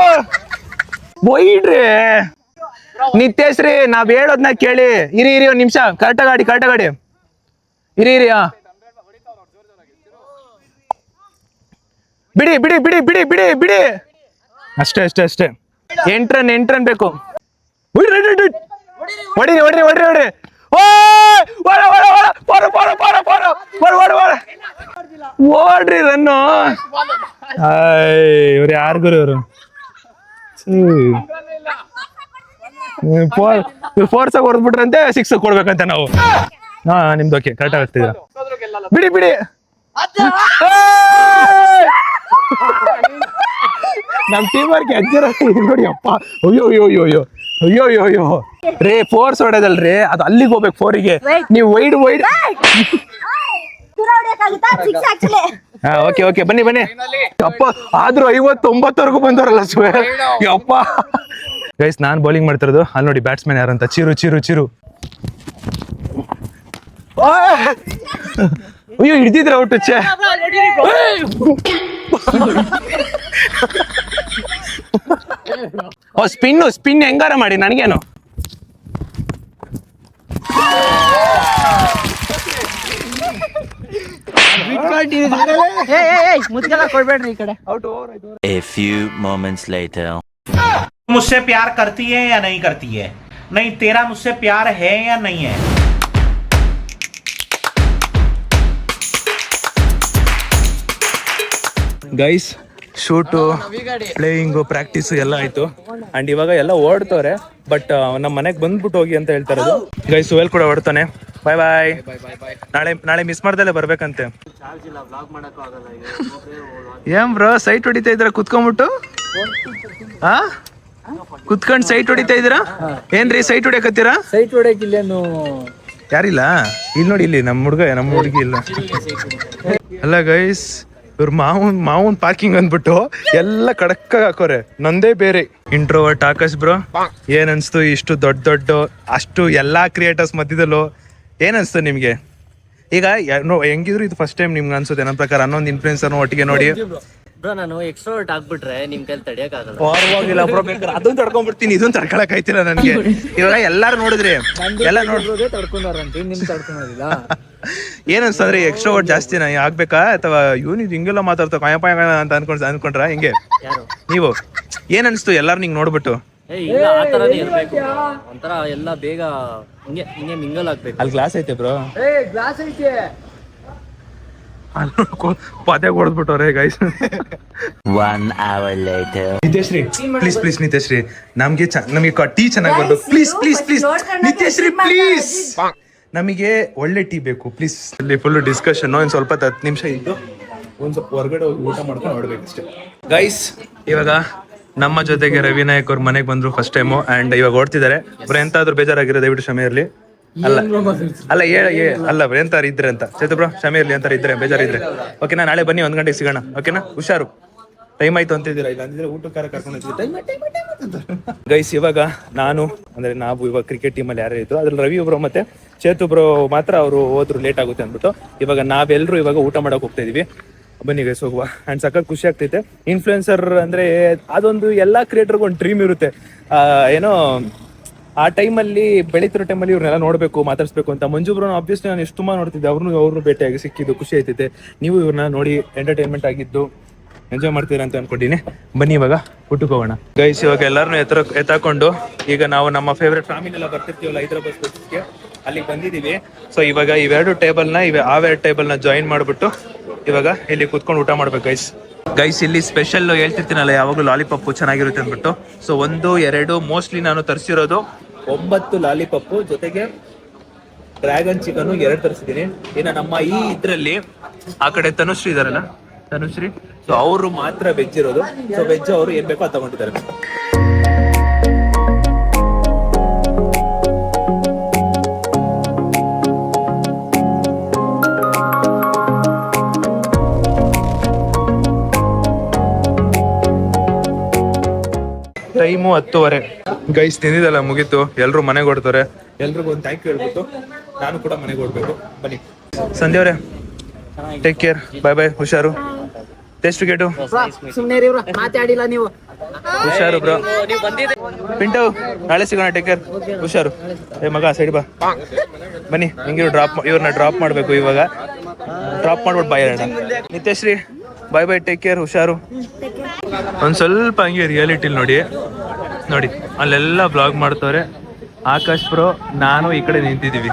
ಒಯ್ಡ್ರಿ ನಿತ್ಯಶ್ರೀ, ನಾವ್ ಹೇಳೋದ್ನ ಕೇಳಿ. ಇರಿ ಒಂದ್ ನಿಮಿಷ, ಕರೆಕ್ಟಾಗಿ ಗಾಡಿ ಇರಿ. ಬಿಡಿ. ಅಷ್ಟೇ. ಎಂಟ್ರನ್ ಬೇಕು. ಹೊಡಿ. ಓಡ್ರಿ ರನ್ನು. ಇವ್ರು ಯಾರಿಗೂ ಇವ್ರು ಫೋರ್ಸ್ ಆಗಿ ಹೊಡೆದ್ಬಿಟ್ರಂತೆ, 6 ಕೊಡ್ಬೇಕಂತ ನಾವು. ಹಾ ನಿಮ್ದು ಓಕೆ, ಕರೆಕ್ಟ್ ಆಗ್ತಿದ್ರ. ಬಿಡಿ. ನಮ್ ಟೀಮ್ ವರ್ಕ್ ಅಜ್ಜರ ನೋಡಿ ಅಪ್ಪ. ಅಯ್ಯೋ ರೇ, ಫೋರ್ಸ್ ಹೊಡೆದಲ್ರಿ, ಅದು ಅಲ್ಲಿಗೆ ಹೋಗ್ಬೇಕು 4ಗೆ. ನೀವು ವೈಡ್ ಹಾ ಓಕೆ ಬನ್ನಿ. ಅಪ್ಪ ಆದ್ರೂ 59ವರೆಗೂ ಬಂದವರಲ್ಲ ಅಪ್ಪ. ಗೈಸ್, ನಾನ್ ಬೌಲಿಂಗ್ ಮಾಡ್ತಿರೋದು. ಅಲ್ಲಿ ನೋಡಿ ಬ್ಯಾಟ್ಸ್ಮನ್ ಯಾರಂತ. ಚಿರು. ಅಯ್ಯೋ ಹಿಡ್ದಿದ್ರ ಔಟ್. ಸ್ಪಿನ್ ಹೆಂಗಾರ ಮಾಡಿ, ನನಗೇನು. ಮುಚ್ಕೆಲ್ಲ ಕೊಡ್ಬೇಡ್ರಿ ಈ ಕಡೆ. A few moments later. मुझसे प्यार करती है या नहीं करती है? नहीं, तेरा मुझसे प्यार है या नहीं है? ಗೈಸ್, ಶೂಟು, ಪ್ಲೇಯಿಂಗು, ಪ್ರಾಕ್ಟೀಸು ಎಲ್ಲ ಆಯ್ತು. ಅಂಡ್ ಇವಾಗ ಎಲ್ಲ ಓಡ್ತವ್ರೆ. ಬಟ್ ನಮ್ಮ ಮನೆಗೆ ಬಂದ್ಬಿಟ್ಟು ಹೋಗಿ ಅಂತ ಹೇಳ್ತಾ ಇರೋದು. ಗೈಸ್, ಸುವೆಲ್ ಕೂಡ ಓಡ್ತಾನೆ. ಬಾಯ್. ನಾಳೆ ಮಿಸ್ ಮಾಡ್ದಲ್ಲೇ ಬರ್ಬೇಕಂತೆ. ಏನ್ ಬ್ರೋ ಸೈಟ್ ಹೊಡಿತಾ ಇದ್ರ ಕುತ್ಕೊಂಡ್ಬಿಟ್ಟು? ಕುತ್ಕೊಂಡ್ ಸೈಟ್ ಹೊಡಿತಾ ಇದ್ದೀರಾ? ಏನ್ರಿ ಸೈಟ್ ಹೊಡಿಯಕತ್ತೀರಾ? ಸೈಟ್ ಹೊಡೆಯಕ್ ಇಲ್ಲೇನು ಯಾರಿಲ್ಲ? ಇಲ್ಲಿ ನೋಡಿ, ಇಲ್ಲಿ ನಮ್ಮ ಹುಡುಗಿ ಇಲ್ಲ. ಅಲ್ಲ ಗೈಸ್, ಇವ್ರ ಮಾವನ್ ಪಾರ್ಕಿಂಗ್ ಅಂದ್ಬಿಟ್ಟು ಎಲ್ಲ ಕಡಕ್ಕಾಗಿ ಹಾಕೋರೆ. ನಂದೇ ಬೇರೆ. ಇಂಟ್ರೋವರ್ಟ್ ಆಕಾಶ್ ಬ್ರೋ, ಏನ್ ಅನ್ಸ್ತು ಇಷ್ಟು ದೊಡ್ಡ ಅಷ್ಟು ಎಲ್ಲಾ ಕ್ರಿಯೇಟರ್ಸ್ ಮಧ್ಯದಲ್ಲೂ? ಏನ್ ಅನ್ಸ್ತು ನಿಮ್ಗೆ? ಈಗ ಹೆಂಗಿದ್ರು ಇದು ಫಸ್ಟ್ ಟೈಮ್ ನಿಮ್ಗೆ ಅನ್ಸುತ್ತೆ ನನ್ನ ಪ್ರಕಾರ. ಅನ್ನೊಂದು ಇನ್ಫ್ಲುಯೆನ್ಸರ್ ಒಟ್ಟಿಗೆ ನೋಡಿ. ಬ್ರೋ, ನಾನು ಎಕ್ಸ್ಟ್ರೋವರ್ಟ್ ಆಗ್ಬಿಟ್ರೆ ನಿಮ್ ಕೈಲಿ ತಡಿಯಕ್ಕಾಗಲ್ಲ. ಪರವಾಗಿಲ್ಲ ಬ್ರೋ, ಬೇಕಾದ್ರೆ ಅದನ್ನ ತಡ್ಕೊಂಡ್ಬಿಡ್ತೀನಿ, ಇದನ್ನ ತಡ್ಕೊಳಕ್ ಆಯ್ತಿಲ್ಲ ನನ್ಗೆ. ಇವಾಗ ಎಲ್ಲಾರು ನೋಡಿದ್ರಿ, ಎಲ್ಲ ನೋಡಿದ್ರೆ ತಡ್ಕೊಂಡಾರಂತ, ನಿಮ್ ತಡ್ಕೊಳೋದಿಲ್ಲ. ಏನ್ ಅನ್ಸ್ತಂದ್ರೆ ಎಕ್ಸ್ಟ್ರೋವರ್ಟ್ ಜಾಸ್ತಿನ ಆಗ್ಬೇಕಾ, ಅಥವಾ ಇವನು ಇದು ಹಿಂಗೆಲ್ಲ ಮಾತಾಡ್ತಾ ಕಾಯಪಾಯ ಅಂತ ಅನ್ಕೊಂಡ್ರ ಹಿಂಗೆ? ನೀವು ಏನ್ ಅನ್ಸ್ತು ಎಲ್ಲಾರು ನಿಂಗೆ ನೋಡ್ಬಿಟ್ಟು? ಇಲ್ಲ, ಆ ತರಾನೇ ಇರ್ಬೇಕು. ಒಂಥರ ಎಲ್ಲ ಬೇಗ ಹಿಂಗೆ ಮಿಂಗಲ್ ಆಗ್ಬೇಕು. ಅಲ್ಲಿ ಗ್ಲಾಸ್ ಐತೆ ಬ್ರೋ. ಗ್ಲಾಸ್ ಐತೆ. ಪದೇ ಹೊಡೆದ್ಬಿಟ್ಟವ್ರೆ guys. 1 hour later. Nithyashree, please Nithyashree, ನಮ್ಗೆ ಟೀ ಚೆನ್ನಾಗಿ ಬರ್ಬೇಕು. ಪ್ಲೀಸ್ ನಿತ್ಯಶ್ರೀ, ಪ್ಲೀಸ್ ನಮಗೆ ಒಳ್ಳೆ ಟೀ ಬೇಕು ಪ್ಲೀಸ್. ಇಲ್ಲಿ ಫುಲ್ ಡಿಸ್ಕಷನ್. ಒಂದು ಸ್ವಲ್ಪ 10 ನಿಮಿಷ ಇದ್ದು ಒಂದ್ ಸ್ವಲ್ಪ ಹೊರಗಡೆ ಹೋಗಿ ಊಟ ಮಾಡ್ಕೊಂಡು ಹೊರಡ್ಬೇಕು ಅಷ್ಟೇ. ಗೈಸ್, ಇವಾಗ ನಮ್ಮ ಜೊತೆಗೆ ರವಿನಾಯಕ್ ಅವ್ರ ಮನೆಗೆ ಬಂದ್ರು ಫಸ್ಟ್ ಟೈಮು. ಅಂಡ್ ಇವಾಗ ಓಡ್ತಿದ್ದಾರೆ. ಬರೀ ಎಂತಾದ್ರೂ ಬೇಜಾರಾಗಿರೋ ದಯವಿಟ್ಟು ಕ್ಷಮೆ ಇರ್ಲಿ. ಅಲ್ಲ ಎಂತಾರು ಇದ್ರೆ ಅಂತ ಚೇತು ಬ್ರೋ, ಕ್ಷಮೆ ಇರ್ಲಿ ಅಂತಾರೆ ಇದ್ರೆ, ಬೇಜಾರಿದ್ರೆ. ಓಕೆನಾ? ನಾಳೆ ಬನ್ನಿ 1 ಗಂಟೆಗೆ ಸಿಗೋಣ. ಓಕೆನಾ? ಹುಷಾರು. ಟೈಮ್ ಆಯ್ತು ಅಂತಿದ್ದೀರಾ, ಇಲ್ಲ ಅಂದಿದ್ರೆ ಊಟಕ್ಕಾರ ಕರ್ಕೊಂಡು. ಗೈಸ್, ಇವಾಗ ನಾವು ಇವಾಗ ಕ್ರಿಕೆಟ್ ಟೀಮಲ್ಲಿ ಯಾರು ಇದ್ರು ಅದ್ರಲ್ಲಿ ರವಿ ಬ್ರೋ ಮತ್ತೆ ಚೇತು ಬ್ರೋ ಮಾತ್ರ ಅವರು ಹೋದ್ರು ಲೇಟ್ ಆಗುತ್ತೆ ಅಂದ್ಬಿಟ್ಟು ಇವಾಗ ನಾವೆಲ್ಲರೂ ಇವಾಗ ಊಟ ಮಾಡಕ್ ಹೋಗ್ತಾ ಇದೀವಿ. ಬನ್ನಿ ಗೈಸ್, ಹೋಗುವ. ಅಂಡ್ ಸಖತ್ ಖುಷಿ ಆಗ್ತೈತೆ. ಇನ್ಫ್ಲುಯೆನ್ಸರ್ ಅಂದ್ರೆ ಅದೊಂದು ಎಲ್ಲಾ ಕ್ರಿಯೇಟರ್ಗೂ ಒಂದು ಡ್ರೀಮ್ ಇರುತ್ತೆ. ಏನೋ ಆ ಟೈಮಲ್ಲಿ ಬೆಳೀತಿರೋ ಟೈಮಲ್ಲಿ ಇವ್ರನ್ನೆಲ್ಲ ನೋಡ್ಬೇಕು, ಮಾತಾಡ್ಸ್ಬೇಕು ಅಂತ. ಮಂಜು ಬ್ರೋ ಆಬ್ವಿಯಸ್ಲಿ ನಾನು ಎಷ್ಟು ತುಂಬಾ ನೋಡ್ತಿದ್ದೆ. ಅವ್ರನ್ನೂ ಭೇಟಿಯಾಗಿ ಸಿಕ್ಕಿದ್ದು ಖುಷಿ ಆಯ್ತೈತೆ. ನೀವು ಇವ್ರನ್ನ ನೋಡಿ ಎಂಟರ್ಟೈನ್ಮೆಂಟ್ ಆಗಿದ್ದು ಎಂಜಾಯ್ ಮಾಡ್ತೀರಾ ಅಂತ ಅನ್ಕೊಂಡಿನಿ. ಬನ್ನಿ ಇವಾಗ ಊಟಕ್ಕೆ ಹೋಗೋಣ. ಗೈಸ್, ಇವಾಗ ಎಲ್ಲಾರನ್ನೂ ಎತ್ತಾಕೊಂಡು ಈಗ ನಾವು ನಮ್ಮ ಫೇವ್ರೆಟ್ ಫ್ಯಾಮಿಲಿ ಎಲ್ಲ ಬರ್ತಿರ್ತೀವಲ್ಲ ಹೈದರಾಬಾದ್ ಸ್ಪೆಷಲ್ಸ್ಗೆ, ಅಲ್ಲಿಗೆ ಬಂದಿದ್ದೀವಿ. ಸೊ ಇವಾಗ ಇವೆರಡು ಟೇಬಲ್ನ ಆವೆರಡು ಟೇಬಲ್ನ ಜಾಯಿನ್ ಮಾಡಿಬಿಟ್ಟು ಇವಾಗ ಇಲ್ಲಿ ಕೂತ್ಕೊಂಡು ಊಟ ಮಾಡ್ಬೇಕು ಗೈಸ್. ಇಲ್ಲಿ ಸ್ಪೆಷಲ್ ಹೇಳ್ತಿರ್ತೀನಲ್ಲ ಯಾವಾಗಲೂ ಲಾಲಿಪಾಪ್ ಚೆನ್ನಾಗಿರುತ್ತೆ ಅಂದ್ಬಿಟ್ಟು. ಸೊ 1, 2 ಮೋಸ್ಟ್ಲಿ ನಾನು ತರಿಸಿರೋದು 9 ಲಾಲಿಪಾಪ್ ಜೊತೆಗೆ ಡ್ರ್ಯಾಗನ್ ಚಿಕನ್ 2 ತರಿಸಿದ್ದೀನಿ. ಇನ್ನು ನಮ್ಮ ಈ ಇದ್ರಲ್ಲಿ ಆ ಕಡೆ ತನುಶ್ರೀ ಇದಾರಲ್ಲ, ತನುಶ್ರೀ, ಸೊ ಅವರು ಮಾತ್ರ ವೆಜ್ ಇರೋದು. ಸೊ ವೆಜ್ ಅವರು ಏನ್ ಬೇಕೋ ಅದು ತಗೊಂಡಿದ್ದಾರೆ. ಟೈಮು 10:15. ಗೈಸ್, ತಿಂದಿದ್ದಲ್ಲ ಮುಗೀತು. ಎಲ್ರು ಮನೆಗೆ ಹೊಡ್ತಾರೆ. ಎಲ್ರಿಗೂ ಒಂದು ಥ್ಯಾಂಕ್ ಯು ಹೇಳ್ಬಿಟ್ಟು ನಾನು ಕೂಡ ಮನೆಗೆ ಹೊಡ್ಬೇಕು. ಬನ್ನಿ ಸಂಧ್ಯವ್ರೆ, ಟೇಕ್ ಕೇರ್, ಬಾಯ್ ಬಾಯ್, ಹುಷಾರು. ಟೆಸ್ಟ್ ವಿಕೆಟು ಸುಮ್ನೆ ಮಾತಾಡಿಲ್ಲ ನೀವು. ಹುಷಾರು ಬ್ರೋ. ಪಿಂಟು ನಾಳೆ ಸಿಗೋಣ, ಟೇಕ್ ಕೇರ್, ಹುಷಾರು. ಏ ಮಗ ಸೈಡ್ ಬಾ, ಬನ್ನಿ. ಹಿಂಗೆ ಇವ್ರನ್ನ ಡ್ರಾಪ್ ಮಾಡಬೇಕು ಇವಾಗ. ಡ್ರಾಪ್ ಮಾಡ್ಬಿಟ್ಟು ಬಾಯ್ ಹೇಳೋಣ. ನಿತ್ಯಶ್ರೀ ಬಾಯ್ ಬಾಯ್, ಟೇಕ್ ಕೇರ್, ಹುಷಾರು. ಒಂದು ಸ್ವಲ್ಪ ಹಂಗೆ ರಿಯಾಲಿಟಿಲಿ ನೋಡಿ ಅಲ್ಲೆಲ್ಲ ಬ್ಲಾಗ್ ಮಾಡ್ತವ್ರೆ. ಆಕಾಶ್ ಬ್ರೋ ನಾನು ಈ ಕಡೆ ನಿಂತಿದ್ದೀವಿ.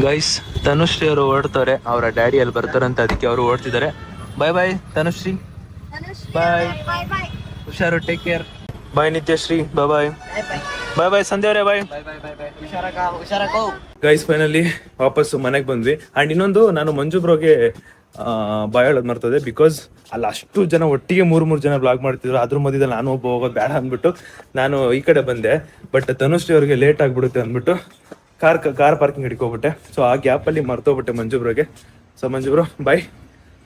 ಗೈಸ್, ತನುಶ್ರೀ ಅವರು ಓಡ್ತವ್ರೆ, ಅವರ ಡ್ಯಾಡಿ ಅಲ್ಲಿ ಬರ್ತಾರಂತ, ಅದಕ್ಕೆ ಅವರು ಓಡ್ತಿದ್ದಾರೆ. ಬಾಯ್ ಬಾಯ್ ತನುಶ್ರೀ, ಬಾಯ್, ಹುಷಾರು, ಟೇಕ್ ಕೇರ್. ಬಾಯ್ ನಿತ್ಯಶ್ರೀ, ಬಾಯ್ ಬಾಯ್. ಬಾಯ್ ಬಾಯ್ ಸಂಧ್ಯಾ ಅವರೇ, ಬಾಯ್. ಗೈಸ್, ಫೈನಲಿ ವಾಪಸ್ಸು ಮನೆಗೆ ಬಂದ್ವಿ. ಆ್ಯಂಡ್ ಇನ್ನೊಂದು, ನಾನು ಮಂಜು ಬ್ರೋಗೆ ಬಾಯ್ ಹೇಳೋದು ಮರ್ತದೆ. ಬಿಕಾಸ್ ಅಲ್ಲಿ ಅಷ್ಟು ಜನ ಒಟ್ಟಿಗೆ ಮೂರು ಜನ ಬ್ಲಾಗ್ ಮಾಡ್ತಿದ್ರು. ಅದ್ರ ಮಧ್ಯದಲ್ಲಿ ನಾನು ಒಬ್ಬ ಹೋಗೋದು ಬೇಡ ಅಂದ್ಬಿಟ್ಟು ನಾನು ಈ ಕಡೆ ಬಂದೆ. ಬಟ್ ತನುಶ್ರೀ ಅವ್ರಿಗೆ ಲೇಟ್ ಆಗಿಬಿಡುತ್ತೆ ಅಂದ್ಬಿಟ್ಟು ಕಾರ್ ಪಾರ್ಕಿಂಗ್ ಹಿಡ್ಕೊಬಿಟ್ಟೆ. ಸೊ ಆ ಗ್ಯಾಪಲ್ಲಿ ಮರ್ತೋಗ್ಬಿಟ್ಟೆ ಮಂಜು ಬ್ರೋಗೆ. So Manju bro bye.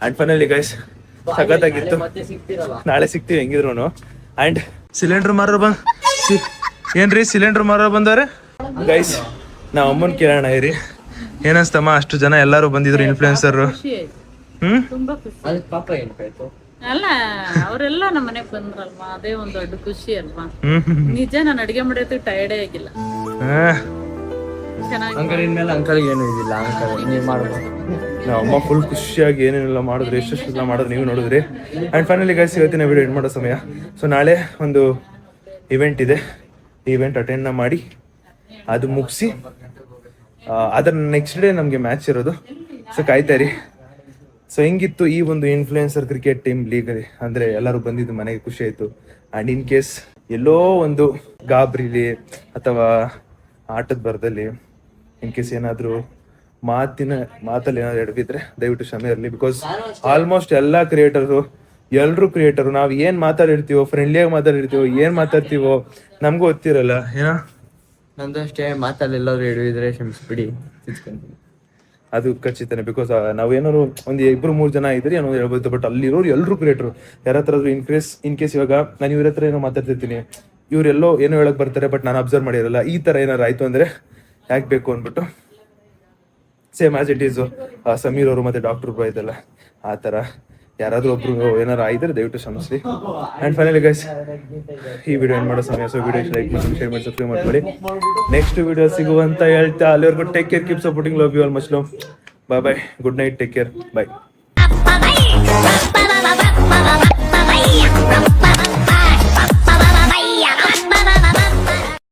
And finally guys, ಸಖತ್ತಾಗಿತ್ತು. ನಾಳೆ ಸಿಗ್ತೀವಿ ಹೆಂಗಿದ್ರು. ಆ್ಯಂಡ್ ಸಿಲಿಂಡರ್ ಮಾರೋ ಏನ್ರಿ ಸಿಲಿಂಡರ್ ಮಾರೋ ಬಂದವ್ರೆ ಗೈಸ್. ನಾವು ಅಮ್ಮನ್ ಕೇಳೋಣ ಇರಿ, ಏನನ್ಸ್ತಮ್ಮ ಅಷ್ಟು ಜನ ಎಲ್ಲರೂ ಬಂದಿದ್ರು ಇನ್ಫ್ಲುಯೆನ್ಸರ್? ತುಂಬಾ ಖುಷಿ ಅಲ್ಲ, ಅವರೆಲ್ಲ ನಮ್ಮ ಮನೆಗ್ ಬಂದ್ರಲ್ವಾ, ಅದೇ ಒಂದ್ ದೊಡ್ಡ ಖುಷಿ ಅಲ್ವಾ. ನಿಜ ನಾನು ಅಡಿಗೆ ಮಾಡೋದು ಟೈರ್ಡೇ ಆಗಿಲ್ಲ. ನಾವು ಅಮ್ಮ ಫುಲ್ ಖುಷಿಯಾಗಿ ಏನೇನೆಲ್ಲ ಮಾಡಿದ್ರು, ಎಷ್ಟೆಷ್ಟೆಲ್ಲ ಮಾಡಿದ್ರು ನೀವು ನೋಡಿದ್ರಿ. ಆ್ಯಂಡ್ ಫೈನಲಿ ಗೈಸ್, ಇವತ್ತಿನ ವಿಡಿಯೋ ಎಂಡ್ ಮಾಡೋ ಸಮಯ. ಸೊ ನಾಳೆ ಒಂದು ಇವೆಂಟ್ ಇದೆ, ಈ ಇವೆಂಟ್ ಅಟೆಂಡ್ ಮಾಡಿ ಅದು ಮುಗಿಸಿ ಅದರ ನೆಕ್ಸ್ಟ್ ಡೇ ನಮಗೆ ಮ್ಯಾಚ್ ಇರೋದು. ಸೊ ಕಾಯ್ತಾರಿ. ಸೊ ಹೆಂಗಿತ್ತು ಈ ಒಂದು ಇನ್ಫ್ಲುಯೆನ್ಸರ್ ಕ್ರಿಕೆಟ್ ಟೀಮ್ ಲೀಗಲ್ಲಿ ಅಂದರೆ ಎಲ್ಲರೂ ಬಂದಿದ್ದು ಮನೆಗೆ ಖುಷಿ ಆಯಿತು. ಆ್ಯಂಡ್ ಇನ್ ಕೇಸ್ ಎಲ್ಲೋ ಒಂದು ಗಾಬರಿಲಿ ಅಥವಾ ಆಟದ ಬರದಲ್ಲಿ ಇನ್ ಕೇಸ್ ಏನಾದರೂ ಮಾತಲ್ಲಿ ಏನಾದ್ರು ಎಡವಿದ್ರೆ ದಯವಿಟ್ಟು ಕ್ಷಮೆ ಇರಲಿ. ಬಿಕಾಸ್ ಆಲ್ಮೋಸ್ಟ್ ಎಲ್ಲ ಎಲ್ಲರೂ ಕ್ರಿಯೇಟರು ನಾವು ಏನು ಮಾತಾಡಿರ್ತೀವೋ, ಫ್ರೆಂಡ್ಲಿಯಾಗಿ ಮಾತಾಡಿರ್ತೀವೋ, ಏನು ಮಾತಾಡ್ತೀವೋ ನಮಗೂ ಗೊತ್ತಿರಲ್ಲ. ಏನೋ ನಂದು ಅಷ್ಟೇ, ಮಾತಲ್ಲಿ ಎಲ್ಲರೂ ಎಡವಿದ್ರೆ ಕ್ಷಮಿಸ್ಬಿಡಿ, ಅದು ಖಚಿತನೇ. ಬಿಕಾಸ್ ನಾವೇನಾದ್ರು ಒಂದು 2-3 ಜನ ಇದ್ರಿ ಏನೋ ಹೇಳ್ಬೋದು. ಬಟ್ ಅಲ್ಲಿರೋರು ಎಲ್ಲರೂ ಕ್ರಿಯೇಟರು. ಯಾರ ಹತ್ರ ಇನ್ ಕೇಸ್ ಇವಾಗ ನಾನು ಇವ್ರ ಹತ್ರ ಏನೋ ಮಾತಾಡ್ತಿರ್ತೀನಿ, ಇವರೆಲ್ಲೋ ಏನೋ ಹೇಳಕ್ ಬರ್ತಾರೆ, ಬಟ್ ನಾನು ಅಬ್ಸರ್ವ್ ಮಾಡಿರಲ್ಲ. ಈ ಥರ ಏನಾರು ಆಯಿತು ಅಂದರೆ ಯಾಕೆ ಬೇಕು ಅಂದ್ಬಿಟ್ಟು ಸೇಮ್ ಆಸ್ ಇಟ್ ಈಸು ಸಮೀರ್ ಅವರು ಮತ್ತು ಡಾಕ್ಟರ್ ಬ್ರೋ ಇದೆಲ್ಲ ಆ ಥರ ಯಾರಾದರೂ ಒಬ್ರು ಏನಾರು ಆಯಿದ್ರೆ ದಯವಿಟ್ಟು ಕ್ಷಮಿಸ್ಲಿ. ಆ್ಯಂಡ್ ಫೈನಲಿ ಗೈಸ್, ಈ ವಿಡಿಯೋ ಏನು ಮಾಡೋ ಸಮಯ. ಸೊ ವಿಡಿಯೋ ಲೈಕ್ ಮಾಡಿ, ಶೇರ್ ಮಾಡಿ, ಸಬ್ಸ್ಕ್ರೈಬ್ ಮಾಡ್ಕೊಳ್ಳಿ. ನೆಕ್ಸ್ಟ್ ವಿಡಿಯೋ ಸಿಗುವಂತ ಹೇಳ್ತಾ ಅಲ್ಲಿವರೆಗೂ take care, keep supporting, love you all much love. Bye bye, good night, take care, bye.